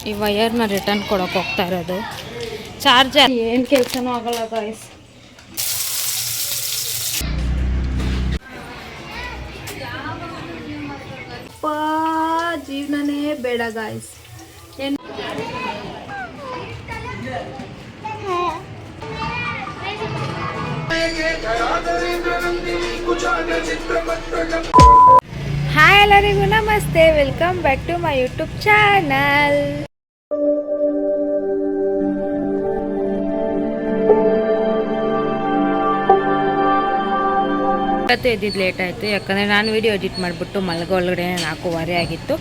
ಈ ವಯರ್ನ ರಿಟರ್ನ್ ಕೊಡೋಕೆ ಹೋಗ್ತಾ ಇರೋದು. ಚಾರ್ಜ್ ಏನು ಕೆಲಸನೂ ಆಗಲ್ಲ ಗಾಯ್ಸ್. ಜೀವನನೇ ಬೇಡ ಗಾಯ್ಸ್. ಏನು ಹಾಯ್ ಎಲ್ಲರಿಗೂ ನಮಸ್ತೆ, welcome back to my YouTube channel. ಇವತ್ತು ಎದ್ದಿದ್ದು ಲೇಟ್ ಆಯಿತು, ಯಾಕಂದರೆ ನಾನು ವಿಡಿಯೋ ಎಡಿಟ್ ಮಾಡಿಬಿಟ್ಟು ಮಲಗೋ ಒಳಗಡೆ 4:15 ಆಗಿತ್ತು.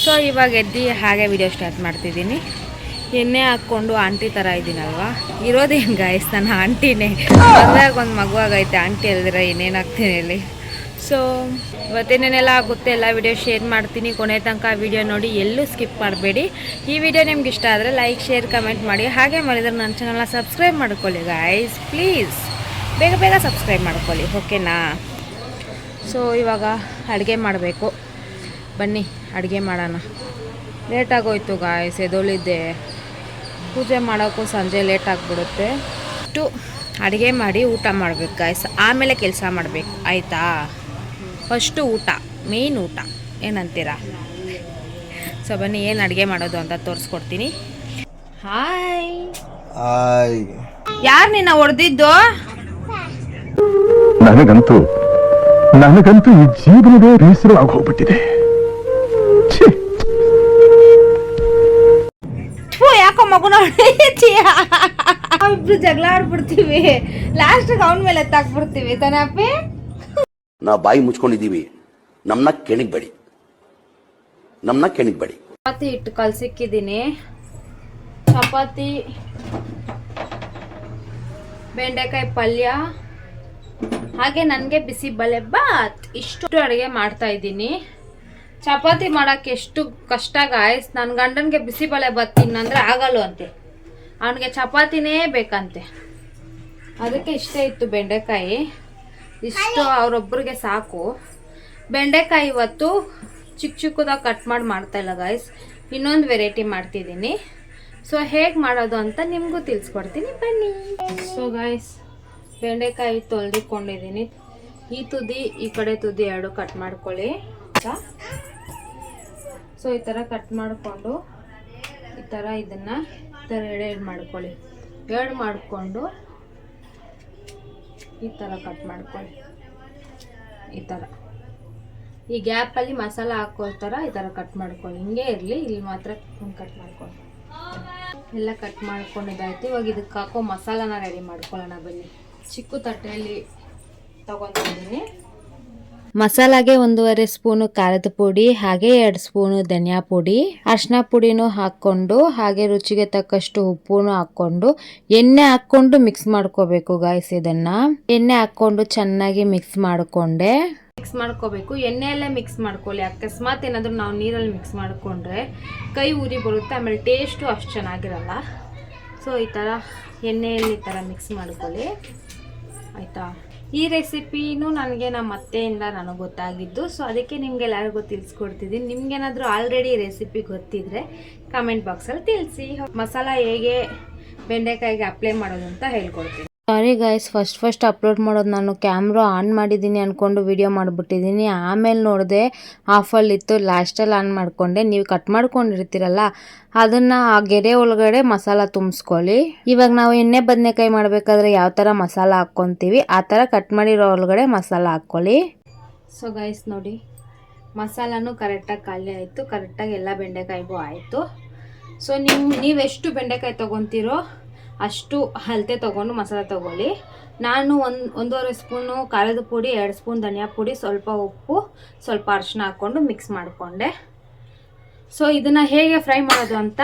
ಸೊ ಇವಾಗ ಎದ್ದು ಹಾಗೆ ವಿಡಿಯೋ ಸ್ಟಾರ್ಟ್ ಮಾಡ್ತಿದ್ದೀನಿ. ಎಣ್ಣೆ ಹಾಕ್ಕೊಂಡು ಆಂಟಿ ಥರ ಇದ್ದೀನಲ್ವ, ಇರೋದೇನು ಗಾಯ್ಸ್ ನನ್ನ ಆಂಟಿನೇ. ಮದುವೆಯಾಗ ಒಂದು ಮಗುವಾಗೈತೆ, ಆಂಟಿ ಅಲ್ದಿರ ಏನೇನು ಆಗ್ತೀನಿ ಹೇಳಿ. ಸೊ ಇವತ್ತೇನೇನೆಲ್ಲ ಆಗುತ್ತೆ ಎಲ್ಲ ವಿಡಿಯೋ ಶೇರ್ ಮಾಡ್ತೀನಿ. ಕೊನೆ ತನಕ ವಿಡಿಯೋ ನೋಡಿ, ಎಲ್ಲೂ ಸ್ಕಿಪ್ ಮಾಡಬೇಡಿ. ಈ ವಿಡಿಯೋ ನಿಮ್ಗೆ ಇಷ್ಟ ಆದರೆ ಲೈಕ್, ಶೇರ್, ಕಮೆಂಟ್ ಮಾಡಿ. ಹಾಗೆ ಮಾಡಿದ್ರೆ ನನ್ನ ಚಾನಲ್ನ ಸಬ್ಸ್ಕ್ರೈಬ್ ಮಾಡ್ಕೊಳ್ಳಿ ಗಾಯ್ಸ್, ಪ್ಲೀಸ್ ಬೇಗ ಬೇಗ ಸಬ್ಸ್ಕ್ರೈಬ್ ಮಾಡ್ಕೊಳ್ಳಿ, ಓಕೆನಾ? ಸೊ ಇವಾಗ ಅಡುಗೆ ಮಾಡಬೇಕು, ಬನ್ನಿ ಅಡುಗೆ ಮಾಡೋಣ. ಲೇಟಾಗೋಯ್ತು ಗಾಯ್ಸ್, ಎದೊಳಿದ್ದೆ. ಪೂಜೆ ಮಾಡೋಕ್ಕೂ ಸಂಜೆ ಲೇಟ್ ಆಗಿಬಿಡುತ್ತೆ. ಇಷ್ಟು ಅಡುಗೆ ಮಾಡಿ ಊಟ ಮಾಡಬೇಕು ಗಾಯ್ಸ್, ಆಮೇಲೆ ಕೆಲಸ ಮಾಡಬೇಕು, ಆಯಿತಾ? ಫಸ್ಟು ಊಟ, ಮೇಯ್ನ್ ಊಟ, ಏನಂತೀರಾ? ಸೊ ಬನ್ನಿ ಏನು ಅಡುಗೆ ಮಾಡೋದು ಅಂತ ತೋರಿಸ್ಕೊಡ್ತೀನಿ. Hi hi. ಯಾರು ನಿನ್ನ ಹೊಡೆದಿದ್ದು? ನನಗಂತೂ ಈ ಜೀವನವೇ ಬೇಸರ ಆಗೋಗ್ಬಿಟ್ಟಿದೆ. ಯಾಕೋ ಮಗುನ ಇಬ್ರು ಜಗಳ ಆಡ್ಬಿಡ್ತೀವಿ, ಲಾಸ್ಟ್ ಅವನ ಮೇಲೆ ಎತ್ತಾಕ್ಬಿಡ್ತೀವಿ ತಾನೇ ಅಪ್ಪಿ? ನಾ ಬಾಯಿ ಮುಚ್ಕೊಂಡಿದೀವಿ, ನಮ್ನ ಕೆಣಿಗ್ಬೇಡಿ. ಚಪಾತಿ ಹಿಟ್ಟು ಕಲ್ಸಿಕ್ಕಿದ್ದೀನಿ. ಚಪಾತಿ, ಬೆಂಡೆಕಾಯಿ ಪಲ್ಯ, ಹಾಗೆ ನನಗೆ ಬಿಸಿಬೇಳೆ ಬಾತ್, ಇಷ್ಟು ಅಡುಗೆ ಮಾಡ್ತಾ ಇದ್ದೀನಿ. ಚಪಾತಿ ಮಾಡೋಕ್ಕೆ ಎಷ್ಟು ಕಷ್ಟ ಗಾಯ್ಸ್. ನನ್ನ ಗಂಡನಿಗೆ ಬಿಸಿಬೇಳೆ ಬಾತ್ ತಿನ್ನಂದ್ರೆ ಆಗಲ್ಲ ಅಂತೆ, ಅವನಿಗೆ ಚಪಾತಿನೇ ಬೇಕಂತೆ. ಅದಕ್ಕೆ ಇಷ್ಟೇ ಇತ್ತು ಬೆಂಡೆಕಾಯಿ, ಇಷ್ಟು ಅವರೊಬ್ಬರಿಗೆ ಸಾಕು. ಬೆಂಡೆಕಾಯಿ ಇವತ್ತು ಚಿಕ್ಕ ಚಿಕ್ಕದಾಗಿ ಕಟ್ ಮಾಡಿ ಮಾಡ್ತಾಯಿಲ್ಲ ಗಾಯ್ಸ್, ಇನ್ನೊಂದು ವೆರೈಟಿ ಮಾಡ್ತಿದ್ದೀನಿ. ಸೊ ಹೇಗೆ ಮಾಡೋದು ಅಂತ ನಿಮಗೂ ತಿಳಿಸ್ಕೊಡ್ತೀನಿ, ಬನ್ನಿ. ಸೊ ಗಾಯ್ಸ್, ಬೆಂಡೆಕಾಯಿ ತೊಳೆದಿಕೊಂಡಿದ್ದೀನಿ. ಈ ತುದಿ ಈ ಕಡೆ ತುದಿ ಎರಡು ಕಟ್ ಮಾಡ್ಕೊಳ್ಳಿ. ಸೊ ಈ ಥರ ಕಟ್ ಮಾಡಿಕೊಂಡು ಈ ಥರ ಇದನ್ನು ಈ ಥರ ಎರಡು ಮಾಡ್ಕೊಳ್ಳಿ. ಎರಡು ಮಾಡಿಕೊಂಡು ಈ ಥರ ಕಟ್ ಮಾಡ್ಕೊಳ್ಳಿ. ಈ ಥರ ಈ ಗ್ಯಾಪಲ್ಲಿ ಮಸಾಲ ಹಾಕೋಳ್ತಾರ ಈ ಥರ ಕಟ್ ಮಾಡ್ಕೊಳ್ಳಿ. ಹಿಂಗೆ ಇರಲಿ, ಇಲ್ಲಿ ಮಾತ್ರ ಕಟ್ ಮಾಡ್ಕೊಳ್ಳಿ. ಎಲ್ಲ ಕಟ್ ಮಾಡ್ಕೊಂಡಿದ್ದಾಯ್ತು. ಇವಾಗ ಇದಕ್ಕೆ ಹಾಕೋ ಮಸಾಲಾನ ರೆಡಿ ಮಾಡ್ಕೊಳ್ಳೋಣ ಬನ್ನಿ. ಚಿಕ್ಕ ತಟ್ಟೆಯಲ್ಲಿ ತಗೊಂಡಿದ್ದೀನಿ. ಮಸಾಲಾಗೆ 1.5 ಸ್ಪೂನು ಖಾರದ ಪುಡಿ, ಹಾಗೆ 2 ಸ್ಪೂನು ಧನಿಯಾ ಪುಡಿ, ಅರಿಶಿನ ಪುಡಿನೂ ಹಾಕ್ಕೊಂಡು, ಹಾಗೆ ರುಚಿಗೆ ತಕ್ಕಷ್ಟು ಉಪ್ಪುನು ಹಾಕ್ಕೊಂಡು, ಎಣ್ಣೆ ಹಾಕ್ಕೊಂಡು ಮಿಕ್ಸ್ ಮಾಡ್ಕೋಬೇಕು ಗಾಯ್ಸ್. ಇದನ್ನ ಎಣ್ಣೆ ಹಾಕ್ಕೊಂಡು ಚೆನ್ನಾಗಿ ಮಿಕ್ಸ್ ಮಾಡ್ಕೋಬೇಕು. ಎಣ್ಣೆಯಲ್ಲೇ ಮಿಕ್ಸ್ ಮಾಡ್ಕೊಳ್ಳಿ. ಅಕಸ್ಮಾತ್ ಏನಾದರೂ ನಾವು ನೀರಲ್ಲಿ ಮಿಕ್ಸ್ ಮಾಡಿಕೊಂಡ್ರೆ ಕೈ ಉರಿ ಬರುತ್ತೆ, ಆಮೇಲೆ ಟೇಸ್ಟು ಅಷ್ಟು ಚೆನ್ನಾಗಿರಲ್ಲ. ಸೊ ಈ ಥರ ಎಣ್ಣೆಯಲ್ಲಿ ಈ ಥರ ಮಿಕ್ಸ್ ಮಾಡ್ಕೊಳ್ಳಿ, ಆಯಿತಾ? ಈ ರೆಸಿಪಿನೂ ನನಗೆ ನಮ್ಮ ಅತ್ತೆಯಿಂದ ನನಗೆ ಗೊತ್ತಾಗಿದ್ದು, ಸೊ ಅದಕ್ಕೆ ನಿಮಗೆಲ್ಲರಿಗೂ ತಿಳಿಸ್ಕೊಡ್ತಿದ್ದೀನಿ. ನಿಮ್ಗೇನಾದರೂ ಆಲ್ರೆಡಿ ರೆಸಿಪಿ ಗೊತ್ತಿದ್ರೆ ಕಮೆಂಟ್ ಬಾಕ್ಸಲ್ಲಿ ತಿಳಿಸಿ. ಮಸಾಲ ಹೇಗೆ ಬೆಂಡೆಕಾಯಿಗೆ ಅಪ್ಲೈ ಮಾಡೋದು ಅಂತ ಹೇಳ್ಕೊಡ್ತೀನಿ. ಸಾರಿ ಗಾಯ್ಸ್, ಫಸ್ಟ್ ಅಪ್ಲೋಡ್ ಮಾಡೋದು ನಾನು ಕ್ಯಾಮ್ರಾ ಆನ್ ಮಾಡಿದ್ದೀನಿ ಅಂದ್ಕೊಂಡು ವಿಡಿಯೋ ಮಾಡಿಬಿಟ್ಟಿದ್ದೀನಿ. ಆಮೇಲೆ ನೋಡಿದೆ ಆಫಲ್ಲಿತ್ತು, ಲಾಸ್ಟಲ್ಲಿ ಆನ್ ಮಾಡಿಕೊಂಡೆ. ನೀವು ಕಟ್ ಮಾಡ್ಕೊಂಡಿರ್ತೀರಲ್ಲ ಅದನ್ನು ಆ ಗೆರೆ ಒಳಗಡೆ ಮಸಾಲ ತುಂಬಿಸ್ಕೊಳ್ಳಿ. ಇವಾಗ ನಾವು ಎಣ್ಣೆ ಬದನೆಕಾಯಿ ಮಾಡಬೇಕಾದ್ರೆ ಯಾವ ಥರ ಮಸಾಲ ಹಾಕ್ಕೊತೀವಿ ಆ ಥರ ಕಟ್ ಮಾಡಿರೋ ಒಳಗಡೆ ಮಸಾಲ ಹಾಕ್ಕೊಳ್ಳಿ. ಸೊ ಗೈಸ್ ನೋಡಿ, ಮಸಾಲನೂ ಕರೆಕ್ಟಾಗಿ ಖಾಲಿ ಆಯಿತು, ಕರೆಕ್ಟಾಗಿ ಎಲ್ಲ ಬೆಂಡೆಕಾಯಿಗೂ ಆಯಿತು. ಸೊ ನೀವೆಷ್ಟು ಬೆಂಡೆಕಾಯಿ ತೊಗೊತೀರೋ ಅಷ್ಟು ಅಳತೆ ತೊಗೊಂಡು ಮಸಾಲ ತೊಗೊಳ್ಳಿ. ನಾನು 1.5 ಸ್ಪೂನು ಖಾರದ ಪುಡಿ, 2 ಸ್ಪೂನ್ ಧನಿಯಾ ಪುಡಿ, ಸ್ವಲ್ಪ ಉಪ್ಪು, ಸ್ವಲ್ಪ ಅರಿಶಿನ ಹಾಕ್ಕೊಂಡು ಮಿಕ್ಸ್ ಮಾಡಿಕೊಂಡೆ. ಸೊ ಇದನ್ನು ಹೇಗೆ ಫ್ರೈ ಮಾಡೋದು ಅಂತ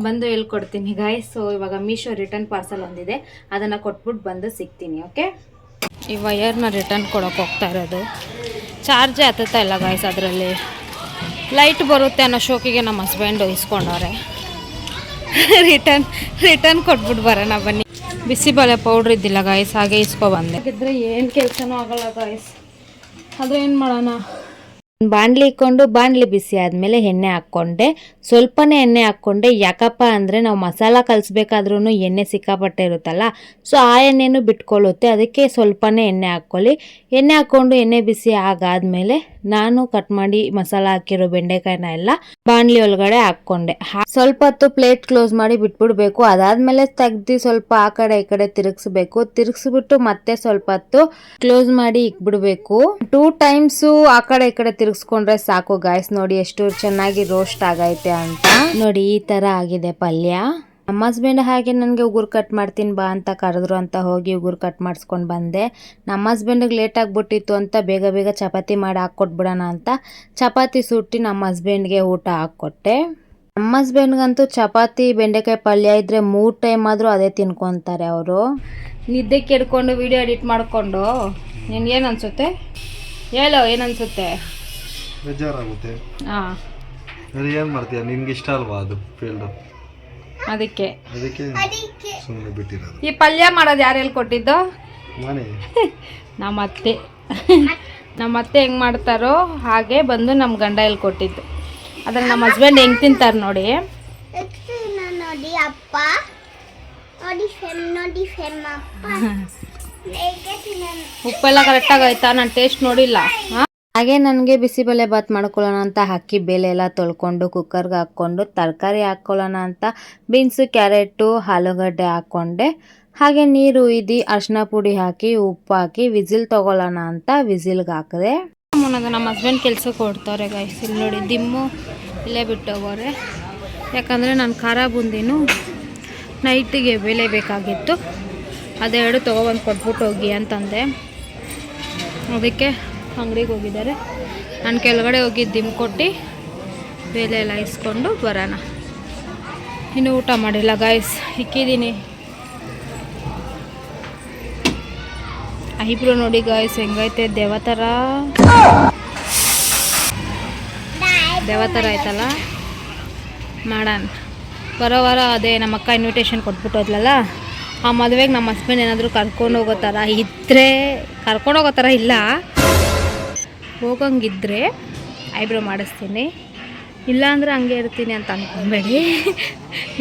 ಬಂದು ಹೇಳ್ಕೊಡ್ತೀನಿ ಗಾಯ್ಸ್. ಸೊ ಇವಾಗ ಮೀಶೋ ರಿಟರ್ನ್ ಪಾರ್ಸಲ್ ಒಂದಿದೆ, ಅದನ್ನು ಕೊಟ್ಬಿಟ್ಟು ಬಂದು ಸಿಗ್ತೀನಿ, ಓಕೆ? ಈ ವಯರ್ನ ರಿಟರ್ನ್ ಕೊಡೋಕೆ ಹೋಗ್ತಾ ಇರೋದು. ಚಾರ್ಜೇ ಹತ್ತುತ್ತಾ ಇಲ್ಲ ಗಾಯ್ಸ್, ಅದರಲ್ಲಿ ಲೈಟ್ ಬರುತ್ತೆ ಅನ್ನೋ ಶೋಕಿಗೆ ನಮ್ಮ ಹಸ್ಬೆಂಡು ಇಸ್ಕೊಂಡವ್ರೆ. ರಿಟರ್ನ್ ಕೊಟ್ಬಿಟ್ಟು ಬರೋಣ ಬನ್ನಿ. ಬಿಸಿಬೇಳೆ ಪೌಡ್ರ್ ಇದ್ದಿಲ್ಲ ಗಾಯ್ಸ್, ಹಾಗೆ ಇಸ್ಕೊಬಂದೆ. ಹಾಗಿದ್ರೆ ಏನು ಕೆಲಸನೂ ಆಗಲ್ಲ ಗಾಯ್ಸ್, ಆದರೆ ಏನು ಮಾಡೋಣ? ಬಾಣಲಿ ಇಕ್ಕೊಂಡು ಬಾಣಲಿ ಬಿಸಿ ಆದಮೇಲೆ ಎಣ್ಣೆ ಹಾಕ್ಕೊಂಡೆ. ಸ್ವಲ್ಪನೇ ಎಣ್ಣೆ ಹಾಕ್ಕೊಂಡೆ. ಯಾಕಪ್ಪ ಅಂದರೆ ನಾವು ಮಸಾಲ ಕಲಿಸ್ಬೇಕಾದ್ರೂ ಎಣ್ಣೆ ಸಿಕ್ಕಾಪಟ್ಟೆ ಇರುತ್ತಲ್ಲ, ಸೊ ಆ ಎಣ್ಣೆನೂ ಬಿಟ್ಕೊಳ್ಳುತ್ತೆ. ಅದಕ್ಕೆ ಸ್ವಲ್ಪನೇ ಎಣ್ಣೆ ಹಾಕ್ಕೊಳ್ಳಿ. ಎಣ್ಣೆ ಹಾಕ್ಕೊಂಡು ಎಣ್ಣೆ ಬಿಸಿ ಆಗಾದ್ಮೇಲೆ ನಾನು ಕಟ್ ಮಾಡಿ ಮಸಾಲ ಹಾಕಿರೋ ಬೆಂಡೆಕಾಯಿನ ಎಲ್ಲ ಬಾಣಲಿ ಒಳಗಡೆ ಹಾಕ್ಕೊಂಡೆ. ಸ್ವಲ್ಪ ಹೊತ್ತು ಪ್ಲೇಟ್ ಕ್ಲೋಸ್ ಮಾಡಿ ಬಿಟ್ಬಿಡ್ಬೇಕು. ಅದಾದ್ಮೇಲೆ ತೆಗ್ದು ಸ್ವಲ್ಪ ಆ ಕಡೆ ಈ ಕಡೆ ತಿರುಗಿಸ್ಬಿಟ್ಟು ಮತ್ತೆ ಸ್ವಲ್ಪ ಹೊತ್ತು ಕ್ಲೋಸ್ ಮಾಡಿ ಇಕ್ಬಿಡ್ಬೇಕು. 2 times ಆ ಕಡೆ ಈ ಕಡೆ ತಿರುಗಿಸ್ಕೊಂಡ್ರೆ ಸಾಕು ಗಾಯ್ಸ್. ನೋಡಿ ಎಷ್ಟು ಚೆನ್ನಾಗಿ ರೋಸ್ಟ್ ಆಗೈತೆ ಅಂತ. ನೋಡಿ ಈ ತರ ಆಗಿದೆ ಪಲ್ಯ. ನಮ್ಮ ಹಸ್ಬೆಂಡ್ ಹಾಗೆ ನನಗೆ ಉಗುರು ಕಟ್ ಮಾಡ್ತೀನಿ ಬಾ ಅಂತ ಕರೆದ್ರು ಅಂತ ಹೋಗಿ ಉಗುರು ಕಟ್ ಮಾಡಿಸ್ಕೊಂಡು ಬಂದೆ. ನಮ್ಮ ಹಸ್ಬೆಂಡಿಗೆ ಲೇಟ್ ಆಗಿಬಿಟ್ಟಿತ್ತು ಅಂತ ಬೇಗ ಬೇಗ ಚಪಾತಿ ಮಾಡಿ ಹಾಕ್ಕೊಟ್ಬಿಡೋಣ ಅಂತ ಚಪಾತಿ ಸುಟ್ಟು ನಮ್ಮ ಹಸ್ಬೆಂಡ್ಗೆ ಊಟ ಹಾಕ್ಕೊಟ್ಟೆ. ನಮ್ಮ ಹಸ್ಬೆಂಡ್ಗಂತೂ ಚಪಾತಿ ಬೆಂಡೆಕಾಯಿ ಪಲ್ಯ ಇದ್ರೆ 3 time ಆದರೂ ಅದೇ ತಿನ್ಕೊತಾರೆ ಅವರು. ನಿದ್ದೆ ಕೆಡ್ಕೊಂಡು ವಿಡಿಯೋ ಎಡಿಟ್ ಮಾಡಿಕೊಂಡು ನಿನ್ಗೇನು ಅನಿಸುತ್ತೆ ಹೇಳೋ, ಏನನ್ಸುತ್ತೆ? ಬೇಜಾರಾಗುತ್ತೆ. ಹಾಂ, ಏನು ಮಾಡ್ತೀಯ? ನಿನ್ಗೆ ಇಷ್ಟ ಅಲ್ವಾ ಅದು ಫೀಲ್ಡು? ಅದಕ್ಕೆ ಸುಮ್ಮನೆ ಬಿಟ್ಟಿರೋದು. ಈ ಪಲ್ಯ ಮಾಡೋದು ಯಾರು ಹೇಳ್ಕೊಟ್ಟಿದ್ದು? ನಾನೇ. ನಮ್ಮ ಅತ್ತೆ ಹೆಂಗೆ ಮಾಡ್ತಾರೋ ಹಾಗೆ ಬಂದು ನಮ್ಮ ಗಂಡ ಹೇಳ್ಕೊಟ್ಟಿದ್ದು. ಅದ್ರಲ್ಲಿ ನಮ್ಮ ಹಸ್ಬೆಂಡ್ ಹೆಂಗೆ ತಿಂತಾರೆ ನೋಡಿ. ನೋಡಿ ಅಪ್ಪ, ನೋಡಿ ಫೆಮ್ ಅಪ್ಪ. ಉಪ್ಪೆಲ್ಲ ಕರೆಕ್ಟಾಗಿ ಆಯ್ತಾ? ನಾನು ಟೇಸ್ಟ್ ನೋಡಿಲ್ಲ. ಹಾಗೆ ನನಗೆ ಬಿಸಿಬೇಳೆ ಬಾತ್ ಮಾಡ್ಕೊಳ್ಳೋಣ ಅಂತ ಅಕ್ಕಿ ಬೇಳೆ ಎಲ್ಲ ತೊಳ್ಕೊಂಡು ಕುಕ್ಕರ್ಗೆ ಹಾಕ್ಕೊಂಡು ತರಕಾರಿ ಹಾಕ್ಕೊಳ್ಳೋಣ ಅಂತ ಬೀನ್ಸು, ಕ್ಯಾರೆಟು, ಆಲೂಗಡ್ಡೆ ಹಾಕ್ಕೊಂಡೆ. ಹಾಗೆ ನೀರು ಉಯ್ದು ಅರಿಶಿನ ಪುಡಿ ಹಾಕಿ ಉಪ್ಪು ಹಾಕಿ ವಿಸಿಲ್ ತೊಗೊಳ್ಳೋಣ ಅಂತ ವಿಸಿಲ್ಗೆ ಹಾಕಿದೆ. ನಮ್ಮ ಹಸ್ಬೆಂಡ್ ಕೆಲ್ಸಕ್ಕೆ ಹೊಡ್ತವ್ರೆ ಗಾಯ್ಸ್. ಇಲ್ಲಿ ನೋಡಿ ದಿಮ್ಮು ಇಲ್ಲೇ ಬಿಟ್ಟೋಗೋರೆ. ಯಾಕಂದರೆ ನಾನು ಖಾರ ಬೂಂದಿನೂ ನೈಟಿಗೆ ಬೇಳೆ ಬೇಕಾಗಿತ್ತು, ಅದೆರಡು ತೊಗೊಬಂದು ಕೊಟ್ಬಿಟ್ಟು ಹೋಗಿ ಅಂತಂದೆ. ಅದಕ್ಕೆ ಅಂಗಡಿಗೆ ಹೋಗಿದ್ದಾರೆ. ನಾನು ಕೆಳಗಡೆ ಹೋಗಿ ದಿಮ್ ಕೊಟ್ಟು ಬೇಳೆ ಎಲ್ಲ ಇಸ್ಕೊಂಡು ಬರೋಣ. ಇನ್ನೂ ಊಟ ಮಾಡಿಲ್ಲ ಗಾಯ್ಸ್. ಇಕ್ಕಿದ್ದೀನಿ. ಐಬ್ರೋ ನೋಡಿ ಗಾಯ್ಸ್ ಹೆಂಗೈತೆ, ದೇವ ಥರ ಆಯ್ತಲ್ಲ. ಮಾಡೋಣ. ಬರೋ ವಾರ ಅದೇ ನಮ್ಮ ಅಕ್ಕ ಇನ್ವಿಟೇಷನ್ ಕೊಟ್ಬಿಟ್ಟು ಹೋದ್ಲಲ್ಲ, ಆ ಮದುವೆಗೆ ನಮ್ಮ ಹಸ್ಬೆಂಡ್ ಏನಾದರೂ ಕರ್ಕೊಂಡು ಹೋಗೋ ಥರ ಇದ್ದರೆ, ಕರ್ಕೊಂಡು ಹೋಗೋ ಥರ ಇಲ್ಲ, ಹೋಗಂಗಿದ್ರೆ ಐಬ್ರೋ ಮಾಡಿಸ್ತೀನಿ. ಇಲ್ಲಾಂದ್ರೆ ಹಂಗೆ ಇರ್ತೀನಿ ಅಂತ ಅಂದ್ಕೊಬೇಡಿ.